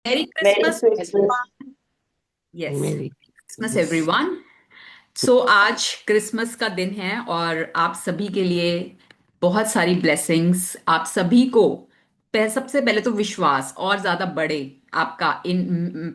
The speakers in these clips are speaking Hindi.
Merry Merry Christmas, Christmas. everyone. Yes, Merry Christmas Christmas. everyone. सो आज क्रिसमस का दिन है और आप सभी के लिए बहुत सारी ब्लेसिंग्स। आप सभी को सबसे पहले तो विश्वास और ज्यादा बढ़े आपका इन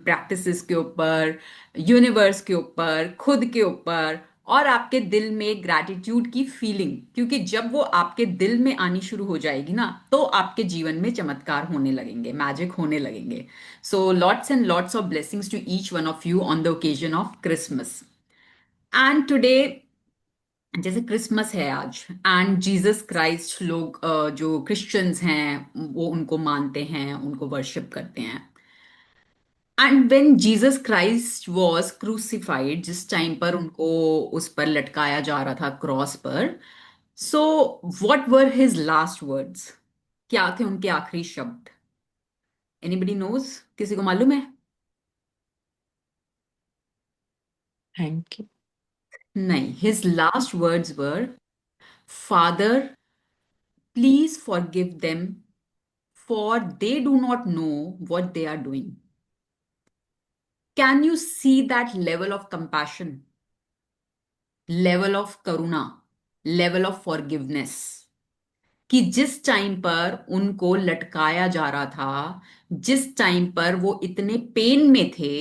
प्रैक्टिसेस के ऊपर, यूनिवर्स के ऊपर, खुद के ऊपर, और आपके दिल में ग्रैटिट्यूड की फीलिंग, क्योंकि जब वो आपके दिल में आनी शुरू हो जाएगी ना, तो आपके जीवन में चमत्कार होने लगेंगे, मैजिक होने लगेंगे। So lots and lots of blessings to each one of you on the occasion of Christmas. And today, जैसे क्रिसमस है आज, एंड जीसस क्राइस्ट, लोग जो क्रिश्चियंस हैं वो उनको मानते हैं, उनको वर्शिप करते हैं। And when Jesus Christ was crucified, जिस टाइम पर उनको उस पर लटकाया जा रहा था क्रॉस पर, so what were his last words? क्या थे उनके आखिरी शब्द? Anybody knows? किसी को मालूम है? Thank you. नहीं, his last words were, father please forgive them, for they do not know what they are doing. Can you see that level of compassion, level of karuna, level of forgiveness? कि जिस टाइम पर उनको लटकाया जा रहा था, जिस टाइम पर वो इतने पेन में थे,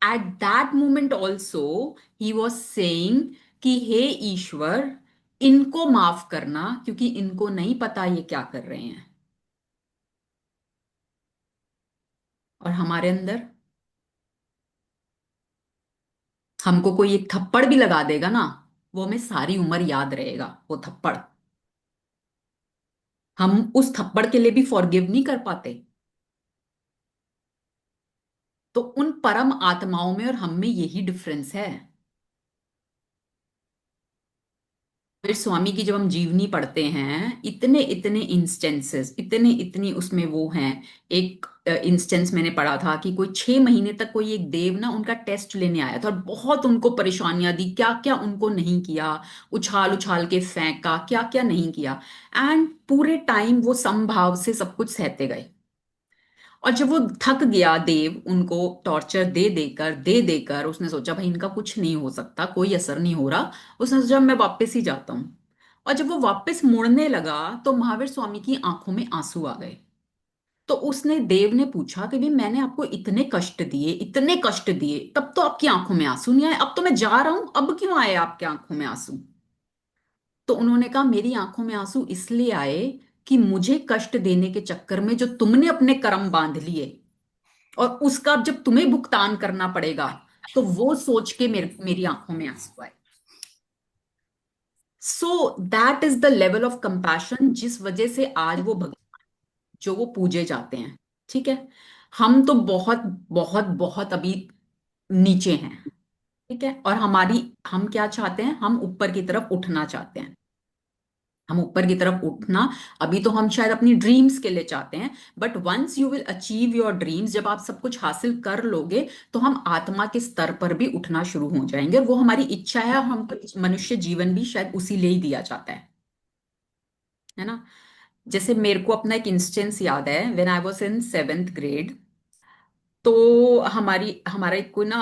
at that moment also he was saying कि हे ईश्वर, इनको माफ करना, क्योंकि इनको नहीं पता ये क्या कर रहे हैं। और हमारे अंदर, हमको कोई एक थप्पड़ भी लगा देगा ना, वो हमें सारी उम्र याद रहेगा वो थप्पड़। हम उस थप्पड़ के लिए भी फॉरगिव नहीं कर पाते। तो उन परम आत्माओं में और हम में यही डिफरेंस है। फिर स्वामी की जब हम जीवनी पढ़ते हैं, इतने इतने इंस्टेंसेस, इतने इतनी उसमें वो हैं। एक इंस्टेंस मैंने पढ़ा था कि कोई 6 महीने तक कोई एक देव ना उनका टेस्ट लेने आया था, और बहुत उनको परेशानियां दी, क्या क्या उनको नहीं किया, उछाल उछाल के फेंका, क्या क्या नहीं किया। एंड पूरे टाइम वो समभाव से सब कुछ सहते गए। और जब वो थक गया देव, उनको टॉर्चर दे देकर उसने सोचा भाई इनका कुछ नहीं हो सकता, कोई असर नहीं हो रहा। उसने सोचा मैं वापस ही जाता हूँ। और जब वो वापस मुड़ने लगा, तो महावीर स्वामी की आंखों में आंसू आ गए। तो उसने, देव ने पूछा कि भाई मैंने आपको इतने कष्ट दिए, इतने कष्ट दिए, तब तो आपकी आंखों में आंसू नहीं आए, अब तो मैं जा रहा हूं, अब क्यों आए आपके आंखों में आंसू? तो उन्होंने कहा मेरी आंखों में आंसू इसलिए आए कि मुझे कष्ट देने के चक्कर में जो तुमने अपने कर्म बांध लिए, और उसका अब जब तुम्हें भुगतान करना पड़ेगा, तो वो सोच के मेरी आंखों में आंसू आए। So that is the level of compassion जिस वजह से आज वो भगवान जो वो पूजे जाते हैं। ठीक है, हम तो बहुत बहुत बहुत अभी नीचे हैं। ठीक है, और हम क्या चाहते हैं? हम ऊपर की तरफ उठना चाहते हैं। हम ऊपर की तरफ उठना, अभी तो हम शायद अपनी ड्रीम्स के लिए चाहते हैं, but once you will achieve your dreams, जब आप सब कुछ हासिल कर लोगे, तो हम आत्मा के स्तर पर भी उठना शुरू हो जाएंगे, और वो हमारी इच्छा है। और हमको मनुष्य जीवन भी शायद उसी लिए ही दिया जाता है ना? जैसे मेरे को अपना एक इंस्टेंस याद है, when I was in 7th grade. तो हमारा एक कोई ना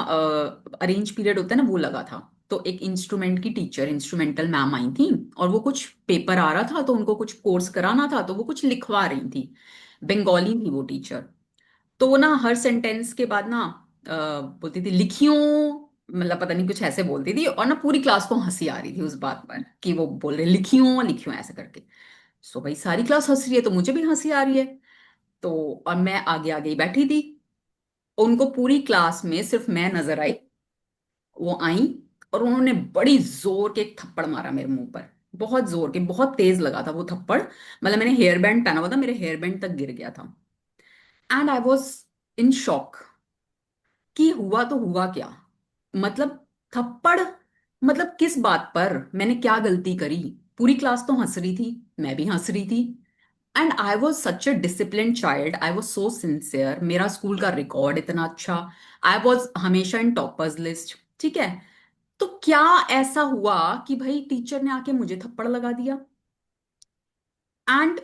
अरेंज पीरियड होता है ना, वो लगा था। तो एक इंस्ट्रूमेंट की टीचर, इंस्ट्रूमेंटल मैम आई थी, और वो कुछ पेपर आ रहा था, तो उनको कुछ कोर्स कराना था, तो वो कुछ लिखवा रही थी। बंगाली थी वो टीचर। तो वो ना हर सेंटेंस के बाद ना बोलती थी लिखियो, मतलब पता नहीं कुछ ऐसे बोलती थी, और ना पूरी क्लास को हंसी आ रही थी उस बात पर कि वो बोल रहे लिखियो लिखियो ऐसे करके। सो भाई सारी क्लास हंस रही है, तो मुझे भी हंसी आ रही है। तो और मैं आगे आगे ही बैठी थी। उनको पूरी क्लास में सिर्फ मैं नजर आई। वो आई, और उन्होंने बड़ी जोर के एक थप्पड़ मारा मेरे मुंह पर। बहुत जोर के, बहुत तेज लगा था वो थप्पड़। मतलब मैंने हेयर बैंड पहना हुआ था, मेरे हेयर बैंड तक गिर गया था। And I was in shock कि हुआ तो हुआ क्या। मतलब थप्पड़, मतलब किस बात पर? मैंने क्या गलती करी? पूरी क्लास तो हंस रही थी, मैं भी हंस रही थी। And I was such a discipline child, I was so sincere, मेरा स्कूल का रिकॉर्ड इतना अच्छा, आई वॉज हमेशा इन टॉपर्स लिस्ट। ठीक है, तो क्या ऐसा हुआ कि भाई टीचर ने आके मुझे थप्पड़ लगा दिया? एंड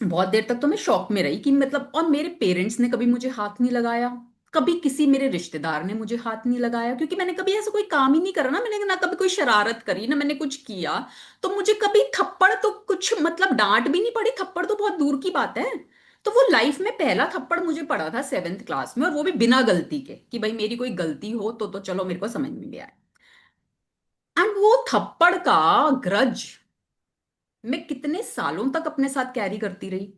बहुत देर तक तो मैं शॉक में रही कि मतलब, और मेरे पेरेंट्स ने कभी मुझे हाथ नहीं लगाया, कभी किसी मेरे रिश्तेदार ने मुझे हाथ नहीं लगाया, क्योंकि मैंने कभी ऐसा कोई काम ही नहीं करा ना, मैंने ना कभी कोई शरारत करी ना मैंने कुछ किया। तो मुझे कभी थप्पड़ तो कुछ मतलब डांट भी नहीं पड़ी, थप्पड़ तो बहुत दूर की बात है। तो वो लाइफ में पहला थप्पड़ मुझे पड़ा था 7th क्लास में, और वो भी बिना गलती के, कि भाई मेरी कोई गलती हो तो चलो मेरे को समझ में भी आए। एंड वो थप्पड़ का ग्रज मैं कितने सालों तक अपने साथ कैरी करती रही,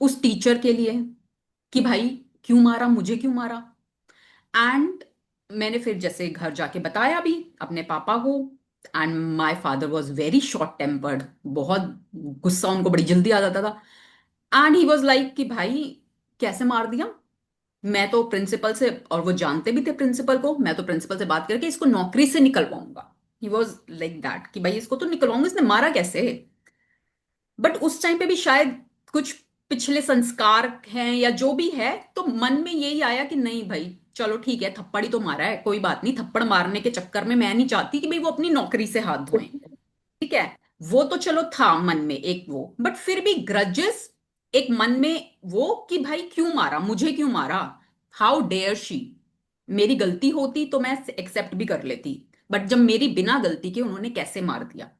उस टीचर के लिए, कि भाई क्यों मारा, मुझे क्यों मारा। एंड मैंने फिर जैसे घर जाके बताया भी अपने पापा को। And my father was very short tempered, बहुत गुस्सा उनको बड़ी जल्दी आ जाता था। एंड ही वाज लाइक कि भाई कैसे मार दिया। मैं तो प्रिंसिपल से, और वो जानते भी थे प्रिंसिपल को, मैं तो प्रिंसिपल से बात करके इसको नौकरी से निकलवाऊंगा। ही वॉज लाइक दैट कि भाई इसको तो निकलवाऊंगा, इसने मारा कैसे। बट उस टाइम पे भी शायद कुछ पिछले संस्कार हैं या जो भी है, तो मन में यही आया कि नहीं भाई चलो ठीक है, थप्पड़ ही तो मारा है, कोई बात नहीं, थप्पड़ मारने के चक्कर में मैं नहीं चाहती कि भाई वो अपनी नौकरी से हाथ धोएं। ठीक है, वो तो चलो था मन में एक वो, बट फिर भी ग्रजेस एक मन में, वो कि भाई क्यों मारा, मुझे क्यों मारा, हाउ डेयर शी। मेरी गलती होती तो मैं एक्सेप्ट भी कर लेती, बट जब मेरी बिना गलती के उन्होंने कैसे मार दिया।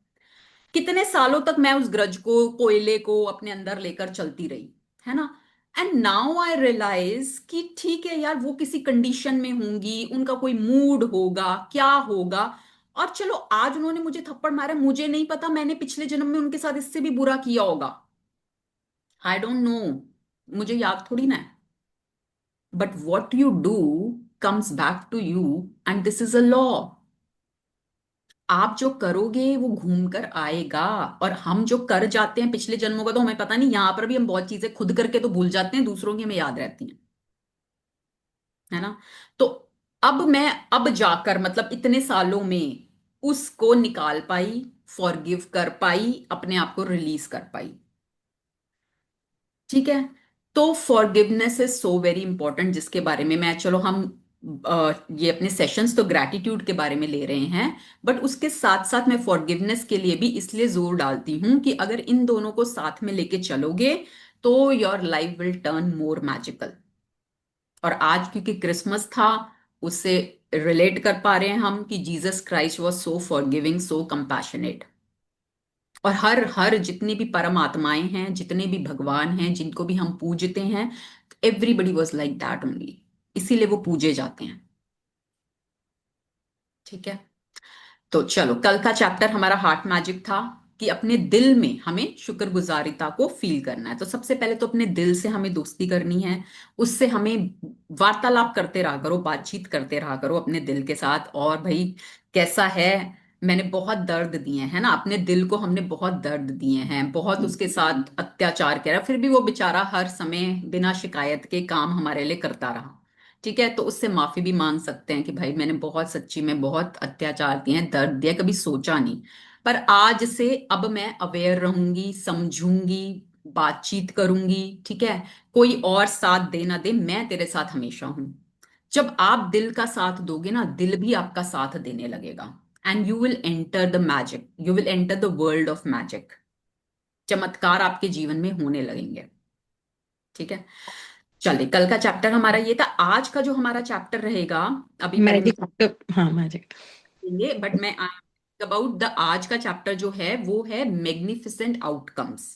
कितने सालों तक मैं उस ग्रज को, कोयले को अपने अंदर लेकर चलती रही, है ना। एंड नाउ आई रियलाइज कि ठीक है यार, वो किसी कंडीशन में होंगी, उनका कोई मूड होगा, क्या होगा। और चलो आज उन्होंने मुझे थप्पड़ मारा, मुझे नहीं पता मैंने पिछले जन्म में उनके साथ इससे भी बुरा किया होगा, आई डोंट नो, मुझे याद थोड़ी ना है। But what you do comes back to you, and this is a law. आप जो करोगे वो घूम कर आएगा। और हम जो कर जाते हैं पिछले जन्मों का तो हमें पता नहीं, यहां पर भी हम बहुत चीजें खुद करके तो भूल जाते हैं, दूसरों की हमें याद रहती हैं, है ना। तो अब मैं, अब जाकर मतलब इतने सालों में उसको निकाल पाई, फॉरगिव कर पाई, अपने आप को रिलीज कर पाई। ठीक है। तो forgiveness is so very important, जिसके बारे में मैं, चलो हम ये अपने सेशंस तो ग्रैटिट्यूड के बारे में ले रहे हैं, बट उसके साथ साथ मैं फॉरगिवनेस के लिए भी इसलिए जोर डालती हूं कि अगर इन दोनों को साथ में लेके चलोगे तो your life will turn more magical. और आज क्योंकि क्रिसमस था, उससे रिलेट कर पा रहे हैं हम कि Jesus Christ was so forgiving, so compassionate. और हर हर जितनी भी परम आत्माएं हैं, जितने भी भगवान हैं जिनको भी हम पूजते हैं, everybody was like that only, इसीलिए वो पूजे जाते हैं। ठीक है। तो चलो, कल का चैप्टर हमारा हार्ट मैजिक था, कि अपने दिल में हमें शुक्रगुजारिता को फील करना है। तो सबसे पहले तो अपने दिल से हमें दोस्ती करनी है, उससे हमें वार्तालाप करते रहा करो, बातचीत करते रहा करो अपने दिल के साथ। और भाई कैसा है, मैंने बहुत दर्द दिए हैं ना, अपने दिल को हमने बहुत दर्द दिए हैं, बहुत उसके साथ अत्याचार किया, फिर भी वो बेचारा हर समय बिना शिकायत के काम हमारे लिए करता रहा। ठीक है, तो उससे माफी भी मांग सकते हैं कि भाई मैंने बहुत, सच्ची में बहुत अत्याचार दिए हैं, दर्द दिया, कभी सोचा नहीं। पर आज से अब मैं अवेयर रहूंगी, समझूंगी, बातचीत करूंगी। ठीक है, कोई और साथ दे ना दे, मैं तेरे साथ हमेशा हूं। जब आप दिल का साथ दोगे ना, दिल भी आपका साथ देने लगेगा। And you will enter the magic, you will enter the world of magic. चमत्कार आपके जीवन में होने लगेंगे। ठीक है। चलिए, कल का चैप्टर हमारा ये था। आज का जो हमारा चैप्टर रहेगा, अभी पहले मैजिक तो हाँ मैजिक। देंगे, बट मैं अबाउट द आज का चैप्टर जो है वो है मैग्निफिसेंट आउटकम्स।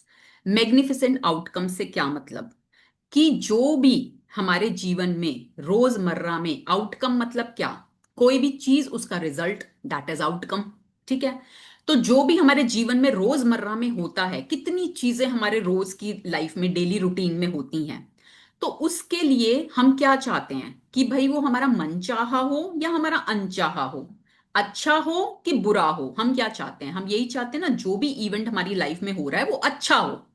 मैग्निफिसेंट आउटकम्स से क्या मतलब, कि जो भी हमारे जीवन में रोजमर्रा में आउटकम मतलब क्या, कोई भी चीज उसका रिजल्ट, दैट इज आउटकम। ठीक है। तो जो भी हमारे जीवन में रोजमर्रा में होता है, कितनी चीजें हमारे रोज की लाइफ में, डेली रूटीन में होती हैं, तो उसके लिए हम क्या चाहते हैं कि भाई वो हमारा मन चाहा हो या हमारा अनचाहा हो, अच्छा हो कि बुरा हो, हम क्या चाहते हैं, हम यही चाहते हैं ना, जो भी इवेंट हमारी लाइफ में हो रहा है वो अच्छा हो,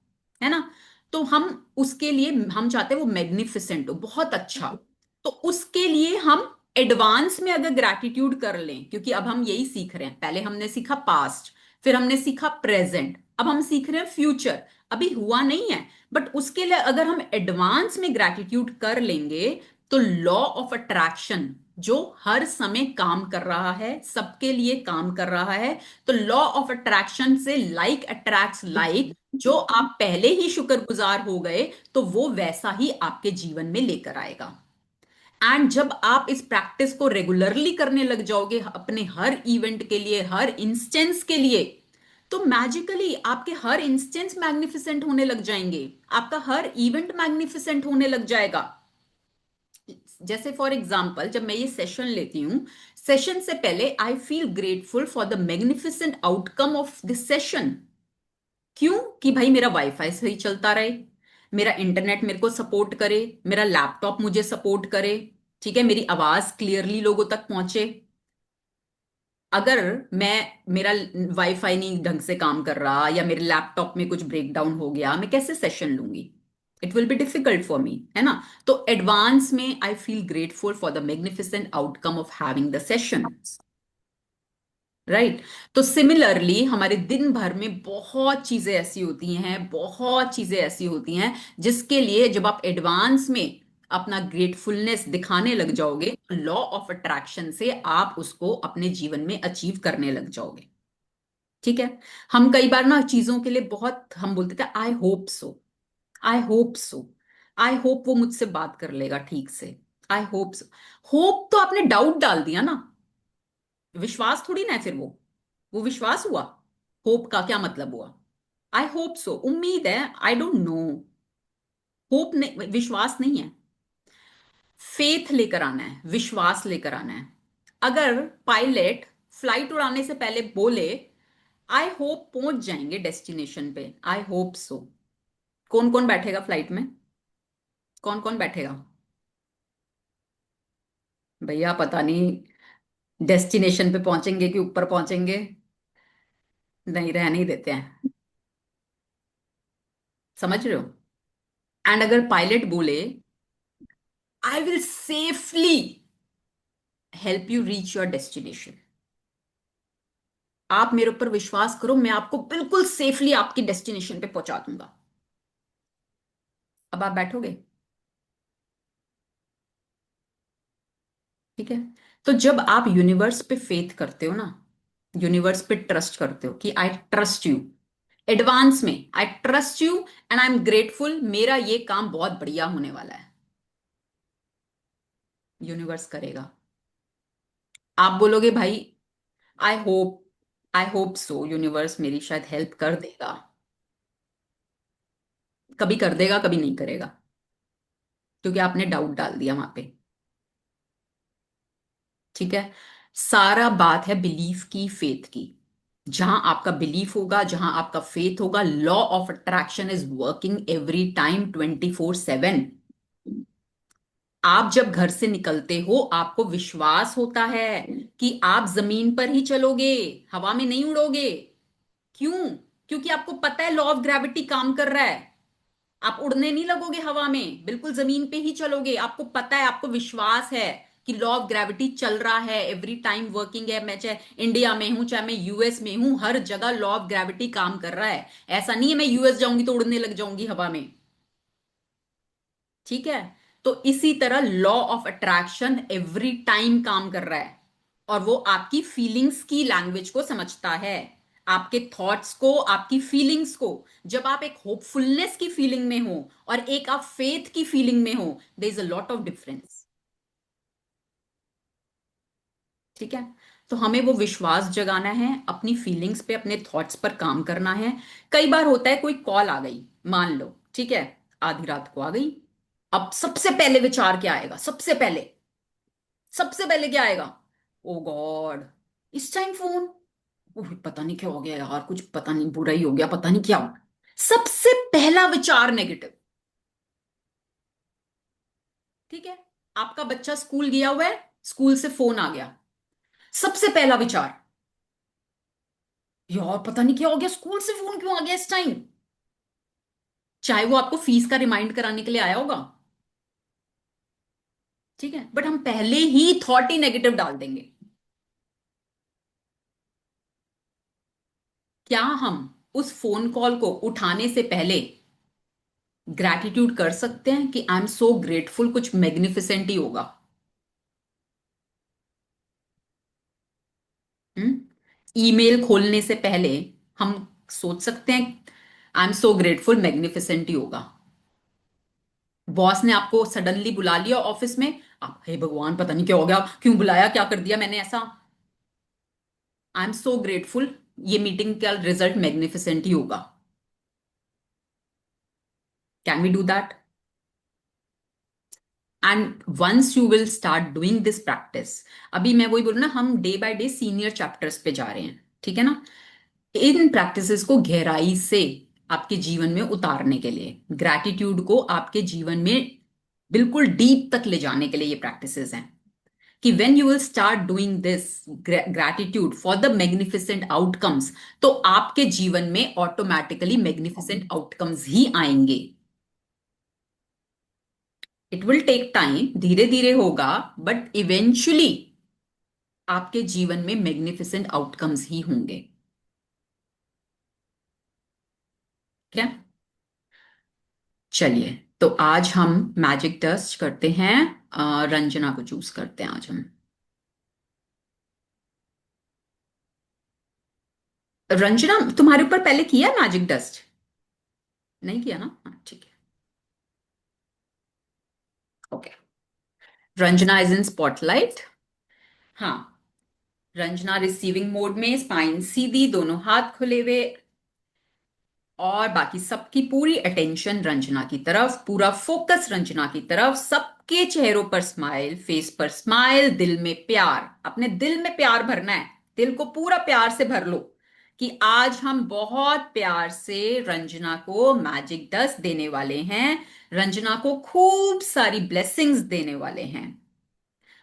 है ना। तो हम उसके लिए हम चाहते हैं वो मैग्निफिसेंट हो, बहुत अच्छा हो। तो उसके लिए हम एडवांस में अगर ग्रैटिट्यूड कर लें, क्योंकि अब हम यही सीख रहे हैं, पहले हमने सीखा पास्ट, फिर हमने सीखा प्रेजेंट, अब हम सीख रहे हैं फ्यूचर। अभी हुआ नहीं है, बट उसके लिए अगर हम एडवांस में ग्रैटिट्यूड कर लेंगे, तो लॉ ऑफ अट्रैक्शन जो हर समय काम कर रहा है, सबके लिए काम कर रहा है। तो लॉ ऑफ अट्रैक्शन से लाइक अट्रैक्ट्स लाइक, जो आप पहले ही शुक्रगुजार हो गए तो वो वैसा ही आपके जीवन में लेकर आएगा। एंड जब आप इस प्रैक्टिस को रेगुलरली करने लग जाओगे अपने हर इवेंट के लिए, हर इंस्टेंस के लिए, तो मैजिकली आपके हर इंस्टेंस मैग्निफिसेंट होने लग जाएंगे, आपका हर इवेंट मैग्निफिसेंट होने लग जाएगा। जैसे फॉर एग्जाम्पल जब मैं ये सेशन लेती हूँ, सेशन से पहले I feel grateful for the magnificent outcome of this session. क्यों? कि भाई मेरा वाईफाई सही चलता रहे, मेरा इंटरनेट मेरे को सपोर्ट करे, मेरा लैपटॉप मुझे सपोर्ट करे, ठीक है, मेरी आवाज क्लियरली लोगों तक पहुंचे। अगर मैं मेरा वाईफाई नहीं ढंग से काम कर रहा या मेरे लैपटॉप में कुछ ब्रेकडाउन हो गया, मैं कैसे सेशन लूंगी? It will be difficult for me, है ना? तो एडवांस में I feel grateful for the magnificent outcome of having the session. Right. तो सिमिलरली हमारे दिन भर में बहुत चीजें ऐसी होती हैं, बहुत चीजें ऐसी होती हैं जिसके लिए जब आप एडवांस में अपना ग्रेटफुलनेस दिखाने लग जाओगे, लॉ ऑफ अट्रैक्शन से आप उसको अपने जीवन में अचीव करने लग जाओगे। ठीक है। हम कई बार ना चीजों के लिए बहुत हम बोलते थे I hope so, I hope so, I hope वो मुझसे बात कर लेगा ठीक से, आई होप सो। होप तो आपने डाउट डाल दिया ना, विश्वास थोड़ी ना है फिर वो विश्वास हुआ? होप का क्या मतलब हुआ? आई होप सो उम्मीद है, आई डोंट नो। होप नहीं, विश्वास नहीं है। फेथ लेकर आना है, विश्वास लेकर आना है। अगर पायलट फ्लाइट उड़ाने से पहले बोले आई होप पहुंच जाएंगे डेस्टिनेशन पे, आई होप सो, कौन कौन बैठेगा फ्लाइट में? कौन कौन बैठेगा? भैया पता नहीं डेस्टिनेशन पे पहुंचेंगे कि ऊपर पहुंचेंगे, नहीं रहने ही देते हैं। समझ रहे हो? एंड अगर पायलट बोले I will safely help you reach your destination, आप मेरे ऊपर विश्वास करो, मैं आपको बिल्कुल सेफली आपकी डेस्टिनेशन पे पहुंचा दूंगा, अब आप बैठोगे? ठीक है। तो जब आप यूनिवर्स पे फेथ करते हो ना, यूनिवर्स पे ट्रस्ट करते हो कि आई ट्रस्ट यू, एडवांस में I trust you and I am grateful, मेरा ये काम बहुत बढ़िया होने वाला है, यूनिवर्स करेगा। आप बोलोगे भाई आई hope, I hope so universe मेरी शायद हेल्प कर देगा, कभी कर देगा कभी नहीं करेगा, क्योंकि आपने डाउट डाल दिया वहां पे। ठीक है। सारा बात है बिलीफ की, फेथ की। जहां आपका बिलीफ होगा, जहां आपका फेथ होगा, law of attraction is working every time 24/7। आप जब घर से निकलते हो आपको विश्वास होता है कि आप जमीन पर ही चलोगे, हवा में नहीं उड़ोगे। क्यों? क्योंकि आपको पता है लॉ ऑफ ग्रेविटी काम कर रहा है, आप उड़ने नहीं लगोगे हवा में, बिल्कुल जमीन पे ही चलोगे। आपको पता है, आपको विश्वास है कि लॉ ऑफ ग्रेविटी चल रहा है, एवरी टाइम वर्किंग है। मैं चाहे इंडिया में हूं चाहे मैं यूएस में हूं, हर जगह लॉ ऑफ ग्रेविटी काम कर रहा है। ऐसा नहीं है मैं यूएस जाऊंगी तो उड़ने लग जाऊंगी हवा में। ठीक है। तो इसी तरह law of attraction every time काम कर रहा है, और वो आपकी फीलिंग्स की लैंग्वेज को समझता है, आपके थॉट्स को, आपकी फीलिंग्स को। जब आप एक होपफुलनेस की फीलिंग में हो और एक आप फेथ की फीलिंग में हो, there is a lot of difference. ठीक है। तो हमें वो विश्वास जगाना है, अपनी फीलिंग्स पे, अपने थॉट्स पर काम करना है। कई बार होता है कोई कॉल आ गई, मान लो, ठीक है, आधी रात को आ गई। अब सबसे पहले विचार क्या आएगा? सबसे पहले, सबसे पहले क्या आएगा? ओ गॉड, इस टाइम फोन, ओह पता नहीं क्या हो गया यार, कुछ पता नहीं बुरा ही हो गया, पता नहीं क्या हो। सबसे पहला विचार नेगेटिव। ठीक है। आपका बच्चा स्कूल गया हुआ है, स्कूल से फोन आ गया, सबसे पहला विचार, यार पता नहीं क्या हो गया, स्कूल से फोन क्यों आ गया इस टाइम? चाहे वो आपको फीस का रिमाइंड कराने के लिए आया होगा, ठीक है, बट हम पहले ही थॉट ही नेगेटिव डाल देंगे। क्या हम उस फोन कॉल को उठाने से पहले ग्रैटिट्यूड कर सकते हैं कि आई एम सो ग्रेटफुल, कुछ मैग्निफिसेंट ही होगा? ईमेल खोलने से पहले हम सोच सकते हैं I am so grateful, magnificent ही होगा। बॉस ने आपको सडनली बुला लिया ऑफिस में, आप हे भगवान पता नहीं क्या हो गया, क्यों बुलाया, क्या कर दिया मैंने ऐसा, आई एम सो ग्रेटफुल, ये मीटिंग का रिजल्ट मैग्निफिसेंट ही होगा। Can we do that? And once you will start doing this practice, अभी मैं वही बोलूँ ना, हम day by day senior chapters पे जा रहे हैं, ठीक है ना। इन प्रैक्टिसेस को गहराई से आपके जीवन में उतारने के लिए, ग्रैटिट्यूड को आपके जीवन में बिल्कुल डीप तक ले जाने के लिए ये प्रैक्टिसेस हैं, कि when you will start doing this gratitude for the magnificent outcomes, तो आपके जीवन में ऑटोमेटिकली मैग्निफिसेंट आउटकम्स ही आएंगे। इट विल टेक टाइम, धीरे धीरे होगा, बट इवेंचुअली आपके जीवन में मैग्निफिसेंट आउटकम्स ही होंगे। क्या? चलिए, तो आज हम मैजिक टेस्ट करते हैं। रंजना को चूज करते हैं आज हम। रंजना, तुम्हारे ऊपर पहले किया है मैजिक डस्ट? नहीं किया ना? हाँ, ठीक है। Okay. Ranjana is in spotlight. हाँ। रंजना रिसीविंग मोड में, स्पाइन सीधी, दोनों हाथ खुले हुए, और बाकी सबकी पूरी अटेंशन रंजना की तरफ, पूरा फोकस रंजना की तरफ, सबके चेहरों पर स्माइल, फेस पर स्माइल, दिल में प्यार, अपने दिल में प्यार भरना है, दिल को पूरा प्यार से भर लो, कि आज हम बहुत प्यार से रंजना को मैजिक डस्ट देने वाले हैं, रंजना को खूब सारी ब्लेसिंग्स देने वाले हैं,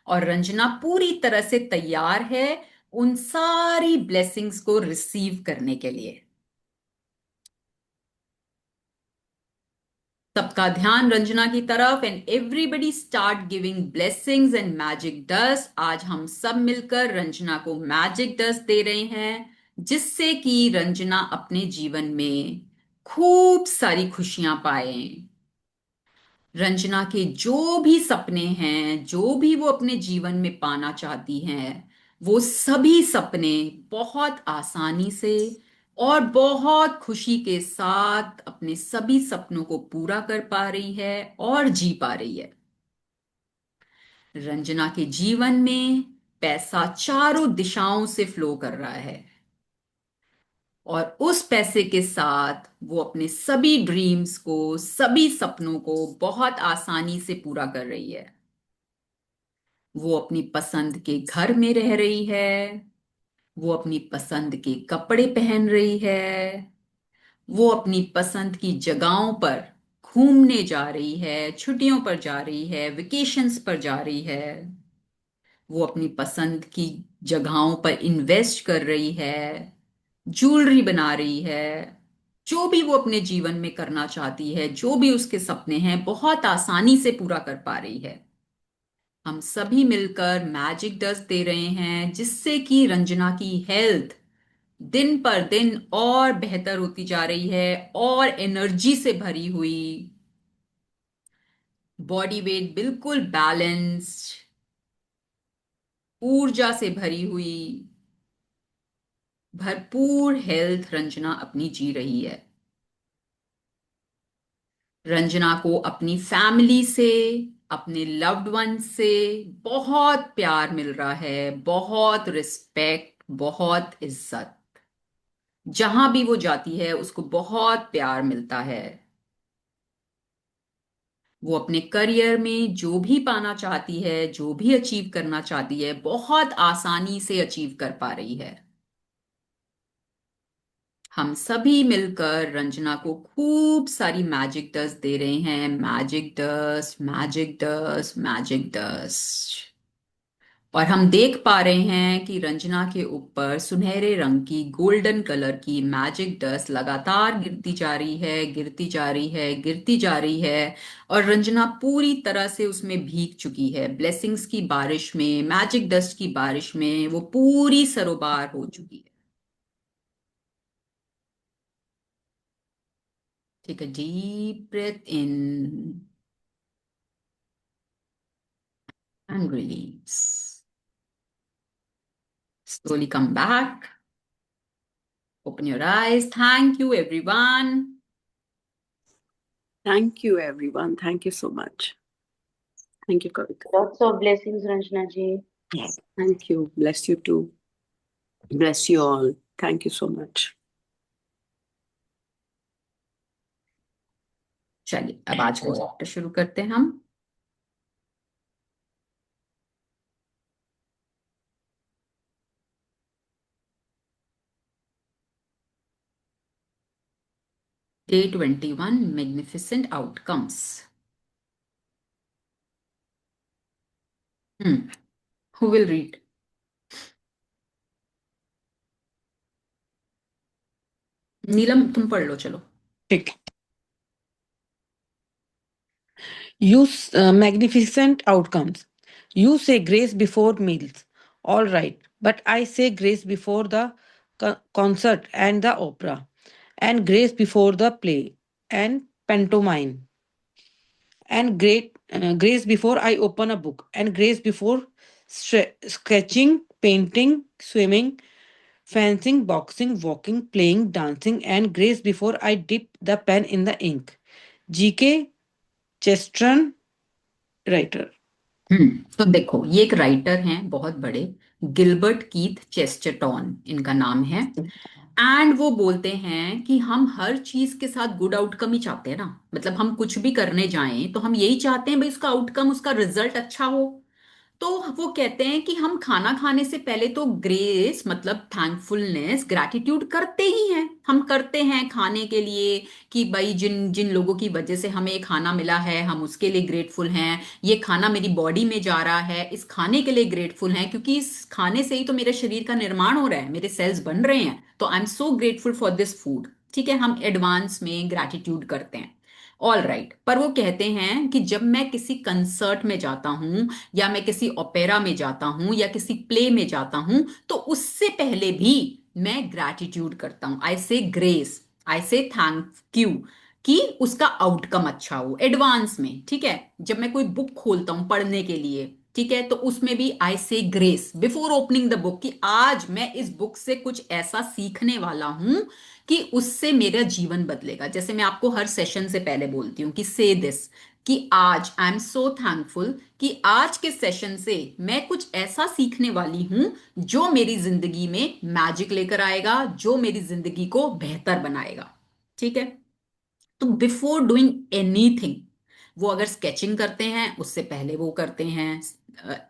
और रंजना पूरी तरह से तैयार है उन सारी ब्लेसिंग्स को रिसीव करने के लिए। सबका ध्यान रंजना की तरफ, and everybody start giving blessings and magic dust. आज हम सब मिलकर रंजना को मैजिक डस्ट दे रहे हैं, जिससे कि रंजना अपने जीवन में खूब सारी खुशियां पाए। रंजना के जो भी सपने हैं, जो भी वो अपने जीवन में पाना चाहती हैं, वो सभी सपने बहुत आसानी से और बहुत खुशी के साथ अपने सभी सपनों को पूरा कर पा रही है और जी पा रही है। रंजना के जीवन में पैसा चारों दिशाओं से फ्लो कर रहा है, और उस पैसे के साथ वो अपने सभी ड्रीम्स को, सभी सपनों को बहुत आसानी से पूरा कर रही है। वो अपनी पसंद के घर में रह रही है, वो अपनी पसंद के कपड़े पहन रही है, वो अपनी पसंद की जगहों पर घूमने जा रही है, छुट्टियों पर जा रही है, वेकेशंस पर जा रही है, वो अपनी पसंद की जगहों पर इन्वेस्ट कर रही है, ज्वेलरी बना रही है, जो भी वो अपने जीवन में करना चाहती है, जो भी उसके सपने हैं, बहुत आसानी से पूरा कर पा रही है। हम सभी मिलकर मैजिक डस्ट दे रहे हैं, जिससे कि रंजना की हेल्थ दिन पर दिन और बेहतर होती जा रही है, और एनर्जी से भरी हुई, बॉडी वेट बिल्कुल बैलेंस्ड, ऊर्जा से भरी हुई, भरपूर हेल्थ रंजना अपनी जी रही है। रंजना को अपनी फैमिली से, अपने लव्ड वन से बहुत प्यार मिल रहा है, बहुत रिस्पेक्ट, बहुत इज्जत। जहां भी वो जाती है उसको बहुत प्यार मिलता है। वो अपने करियर में जो भी पाना चाहती है, जो भी अचीव करना चाहती है, बहुत आसानी से अचीव कर पा रही है। हम सभी मिलकर रंजना को खूब सारी मैजिक डस्ट दे रहे हैं, magic dust, magic dust, magic dust. और हम देख पा रहे हैं कि रंजना के ऊपर सुनहरे रंग की, गोल्डन कलर की मैजिक डस्ट लगातार गिरती जा रही है, गिरती जा रही है, गिरती जा रही है, और रंजना पूरी तरह से उसमें भीग चुकी है, ब्लेसिंग्स की बारिश में, मैजिक डस्ट की बारिश में वो पूरी सरोबार हो चुकी है। ठीक है, deep breath in and release, slowly come back, Open your eyes. Thank you, everyone. Thank you, everyone. Thank you so much. Thank you, Kavita. Lots of blessings, Ranjana ji. Yes. Thank you. Bless you too. Bless you all. Thank you so much. चलिए अब आज का चैप्टर शुरू करते हैं हम. Day 21, Magnificent Outcomes. Who will read? नीलम तुम पढ़ लो चलो. ठीक. Use magnificent outcomes. You say grace before meals. All right. But I say grace before the concert and the opera, and grace before the play and pantomime, and grace before I open a book, and grace before sketching, painting, swimming, fencing, boxing, walking, playing, dancing, and grace before I dip the pen in the ink. G.K. Chesterton, writer. तो देखो ये एक राइटर हैं बहुत बड़े, गिलबर्ट कीथ चेस्टरटन इनका नाम है. एंड वो बोलते हैं कि हम हर चीज के साथ गुड आउटकम ही चाहते हैं ना. मतलब हम कुछ भी करने जाएं तो हम यही चाहते हैं भाई उसका आउटकम, उसका रिजल्ट अच्छा हो. तो वो कहते हैं कि हम खाना खाने से पहले तो ग्रेस मतलब थैंकफुलनेस, ग्रैटिट्यूड करते ही हैं. हम करते हैं खाने के लिए कि भाई जिन जिन लोगों की वजह से हमें ये खाना मिला है हम उसके लिए ग्रेटफुल हैं. ये खाना मेरी बॉडी में जा रहा है, इस खाने के लिए ग्रेटफुल हैं क्योंकि इस खाने से ही तो मेरे शरीर का निर्माण हो रहा है, मेरे सेल्स बन रहे हैं. तो आई am so grateful for this food. ठीक है, हम एडवांस में ग्रैटिट्यूड करते हैं. ऑल राइट, पर वो कहते हैं कि जब मैं किसी कंसर्ट में जाता हूं या मैं किसी ओपेरा में जाता हूं या किसी प्ले में जाता हूं तो उससे पहले भी मैं ग्रैटिट्यूड करता हूं. आई से ग्रेस, आई से थैंक यू कि उसका आउटकम अच्छा हो एडवांस में. ठीक है, जब मैं कोई बुक खोलता हूं पढ़ने के लिए, ठीक है, तो उसमें भी आई से grace before opening the book कि आज मैं इस बुक से कुछ ऐसा सीखने वाला हूं कि उससे मेरा जीवन बदलेगा. जैसे मैं आपको हर सेशन से पहले बोलती हूँ कि से दिस, कि आज आई एम सो थैंकफुल कि आज के सेशन से मैं कुछ ऐसा सीखने वाली हूं जो मेरी जिंदगी में मैजिक लेकर आएगा, जो मेरी जिंदगी को बेहतर बनाएगा. ठीक है, तो बिफोर डूइंग एनीथिंग, वो अगर स्केचिंग करते हैं उससे पहले वो करते हैं,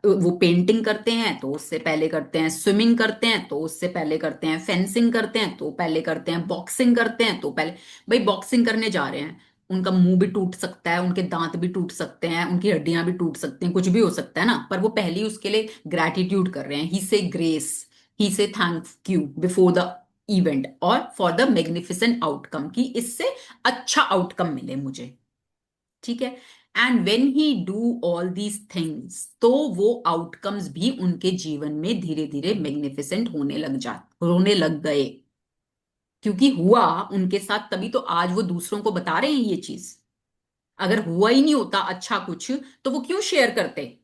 वो पेंटिंग करते हैं तो उससे पहले करते हैं, स्विमिंग करते हैं तो उससे पहले करते हैं, फेंसिंग करते हैं तो पहले करते हैं, बॉक्सिंग करते हैं तो पहले. भाई बॉक्सिंग करने जा रहे हैं, उनका मुंह भी टूट सकता है, उनके दांत भी टूट सकते हैं, उनकी हड्डियां भी टूट सकती हैं, कुछ भी हो सकता है ना, पर वो पहले ही उसके लिए ग्रैटिट्यूड कर रहे हैं. ही से ग्रेस, ही से thank you before the event और फॉर द मैग्निफिसेंट आउटकम की इससे अच्छा आउटकम मिले मुझे. ठीक है, and when he do all these things तो वो आउटकम्स भी उनके जीवन में धीरे धीरे मैग्निफिसेंट होने लग गए. क्योंकि हुआ उनके साथ तभी तो आज वो दूसरों को बता रहे हैं ये चीज. अगर हुआ ही नहीं होता अच्छा कुछ तो वो क्यों शेयर करते.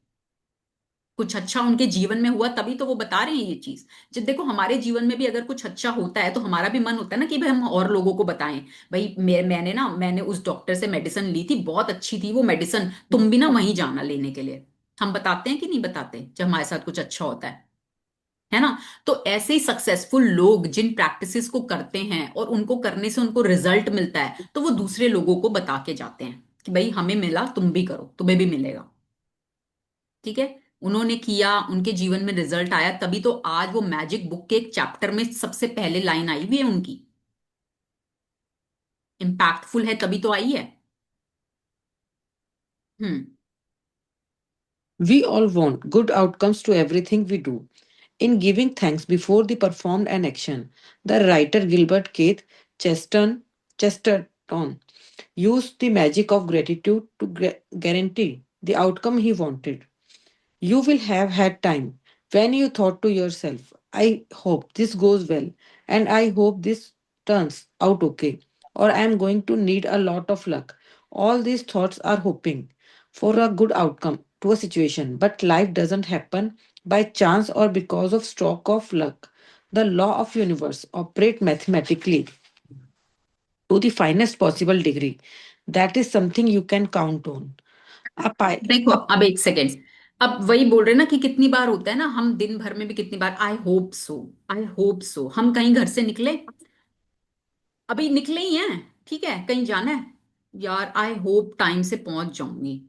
कुछ अच्छा उनके जीवन में हुआ तभी तो वो बता रहे हैं ये चीज. जब देखो हमारे जीवन में भी अगर कुछ अच्छा होता है तो हमारा भी मन होता है ना कि भाई हम और लोगों को बताएं. भाई मैंने उस डॉक्टर से मेडिसिन ली थी, बहुत अच्छी थी वो मेडिसिन, तुम भी ना वहीं जाना लेने के लिए. हम बताते हैं कि नहीं बताते जब हमारे साथ कुछ अच्छा होता है ना. तो ऐसे ही सक्सेसफुल लोग जिन प्रैक्टिसेस को करते हैं और उनको करने से उनको रिजल्ट मिलता है तो वो दूसरे लोगों को बता के जाते हैं कि भाई हमें मिला, तुम भी करो, तुम्हें भी मिलेगा. ठीक है, उन्होंने किया, उनके जीवन में रिजल्ट आया, तभी तो आज वो मैजिक बुक के एक चैप्टर में सबसे पहले लाइन आई हुई है उनकी. इम्पैक्टफुल है तभी तो आई है. हम्म. We all want good outcomes to everything we do. In giving thanks before the performed an action, the writer Gilbert Keith Chesterton used the magic of gratitude to guarantee the outcome he wanted. You will have had time when you thought to yourself, I hope this goes well, and I hope this turns out okay, or I am going to need a lot of luck. All these thoughts are hoping for a good outcome to a situation, but life doesn't happen by chance or because of stroke of luck. The law of universe operate mathematically to the finest possible degree. That is something you can count on. A pi- देखो, a- अब एक सेकेंड। अब वही बोल रहे ना कि कितनी बार होता है ना, हम दिन भर में भी कितनी बार I hope so, I hope so. हम कहीं घर से निकले, अभी निकले ही हैं, ठीक है, कहीं जाना है, यार आई होप टाइम से पहुंच जाऊंगी,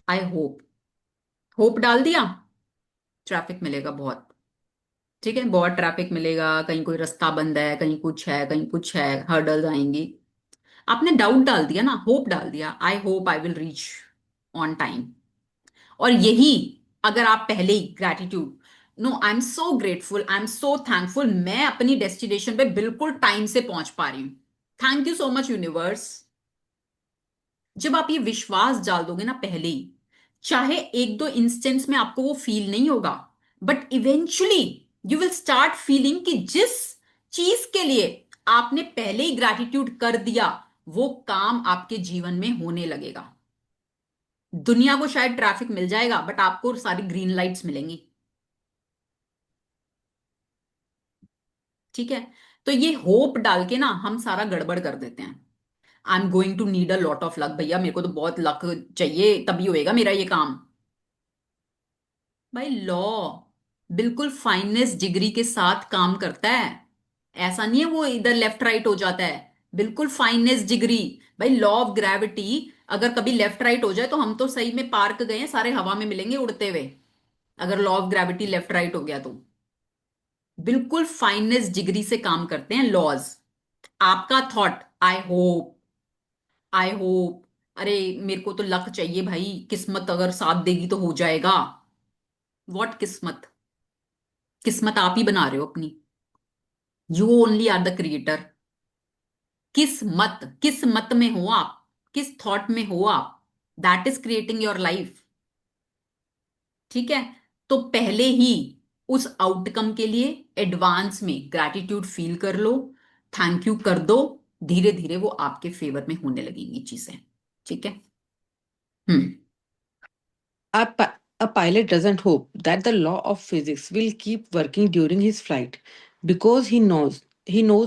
आई होप। होप डाल दिया, ट्रैफिक मिलेगा बहुत, ठीक है, बहुत ट्रैफिक मिलेगा, कहीं कोई रास्ता बंद है, कहीं कुछ है, कहीं कुछ है, हर्डल्स आएंगी। आपने डाउट डाल दिया ना, होप डाल दिया, I hope I will reach on time. और यही, अगर आप पहले ही gratitude, no I am so grateful, I am so thankful, मैं अपनी डेस्टिनेशन पे बिल्कुल टाइम से पहुंच पा रही हूं, thank you so much universe. जब आप ये विश्वास डाल दोगे ना पहले ही, चाहे एक दो इंस्टेंस में आपको वो फील नहीं होगा, but eventually you will start feeling कि जिस चीज के लिए आपने पहले ही ग्रैटिट्यूड कर दिया, वो काम आपके जीवन में होने लगेगा। दुनिया को शायद ट्रैफिक मिल जाएगा, बट आपको सारी ग्रीन लाइट्स मिलेंगी, ठीक है। तो ये होप डाल के ना हम सारा गड़बड़ कर देते हैं। I am going to need a lot of luck, भैया मेरे को तो बहुत लक चाहिए तभी होएगा मेरा ये काम। भाई लॉ बिल्कुल फाइनेस डिग्री के साथ काम करता है, ऐसा नहीं है वो इधर लेफ्ट राइट हो जाता है, बिल्कुल फाइनेस डिग्री। भाई लॉ ऑफ ग्रेविटी अगर कभी लेफ्ट राइट हो जाए तो हम तो सही में पार्क गए हैं, सारे हवा में मिलेंगे उड़ते हुए, अगर law of gravity left right हो गया तो। बिल्कुल फाइनेस डिग्री से काम करते हैं लॉज। आपका thought I hope, I hope, अरे मेरे को तो लक चाहिए भाई, किस्मत अगर साथ देगी तो हो जाएगा। व्हाट किस्मत? किस्मत आप ही बना रहे हो अपनी, you only are the creator. किस मत में हो आप, किस थॉट में हो आप, that is creating your life, ठीक है। तो पहले ही उस आउटकम के लिए एडवांस में ग्रैटिट्यूड फील कर लो, थैंक यू कर दो, धीरे धीरे वो आपके फेवर में होने लगेंगी चीजें, ठीक है। हम्म। a pilot doesn't hope that the law of physics will keep working during his flight because he knows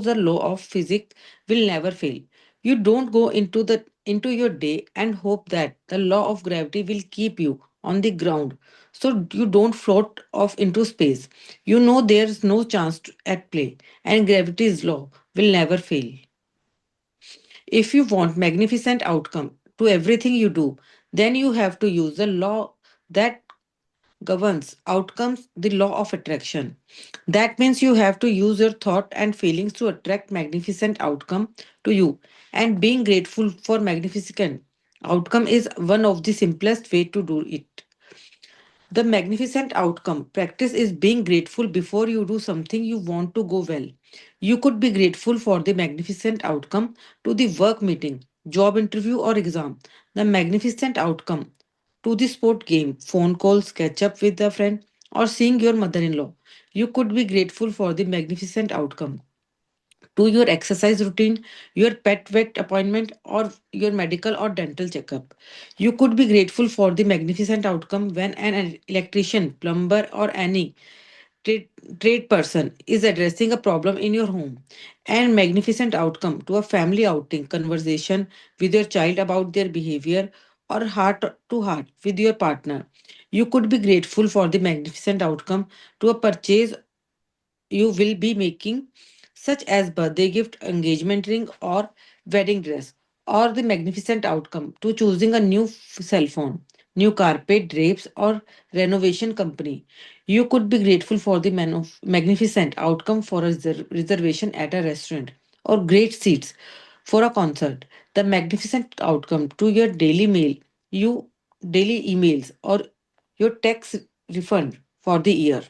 the law of physics will never fail. You don't go into your day and hope that the law of gravity will keep you on the ground so you don't float off into space. You know there's no chance at play and gravity's law will never fail. If you want magnificent outcome to everything you do, then you have to use the law that governs outcomes, the law of attraction. That means you have to use your thought and feelings to attract magnificent outcome to you. And being grateful for magnificent outcome is one of the simplest way to do it. The magnificent outcome practice is being grateful before you do something you want to go well. You could be grateful for the magnificent outcome to the work meeting, job interview, or exam. The magnificent outcome to the sport game, phone calls, catch up with a friend, or seeing your mother in law. You could be grateful for the magnificent outcome to your exercise routine, your pet vet appointment, or your medical or dental checkup. You could be grateful for the magnificent outcome when an electrician, plumber, or any trade, trade person is addressing a problem in your home. And magnificent outcome to a family outing, conversation with your child about their behavior, or heart to heart with your partner. You could be grateful for the magnificent outcome to a purchase you will be making, such as birthday gift, engagement ring, or wedding dress, or the magnificent outcome to choosing a new cell phone, new carpet, drapes, or renovation company. You could be grateful for the magnificent outcome for a reservation at a restaurant or great seats for a concert. The magnificent outcome to your daily mail, you daily emails, or your tax refund for the year.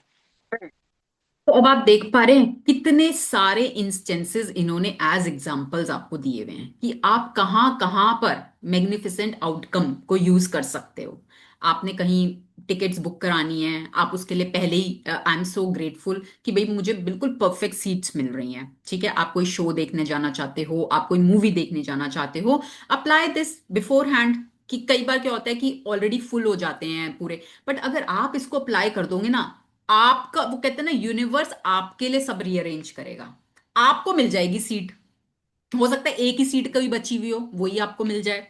तो अब आप देख पा रहे हैं कितने सारे इंस्टेंसेस इन्होंने एज एग्जांपल्स आपको दिए हुए हैं कि आप कहाँ कहाँ पर मैग्निफिसेंट आउटकम को यूज कर सकते हो। आपने कहीं टिकट्स बुक करानी है, आप उसके लिए पहले ही आई एम सो ग्रेटफुल कि भाई मुझे बिल्कुल परफेक्ट सीट्स मिल रही हैं, ठीक है। आप कोई शो देखने जाना चाहते हो, आप कोई मूवी देखने जाना चाहते हो, अप्लाई दिस बिफोर हैंड। कि कई बार क्या होता है कि ऑलरेडी फुल हो जाते हैं पूरे, बट अगर आप इसको अप्लाई कर दोगे ना, आपका, वो कहते हैं ना, यूनिवर्स आपके लिए सब रीअरेंज करेगा। आपको मिल जाएगी सीट। हो सकता है एक ही सीट कभी बची हुई हो, वही आपको मिल जाए।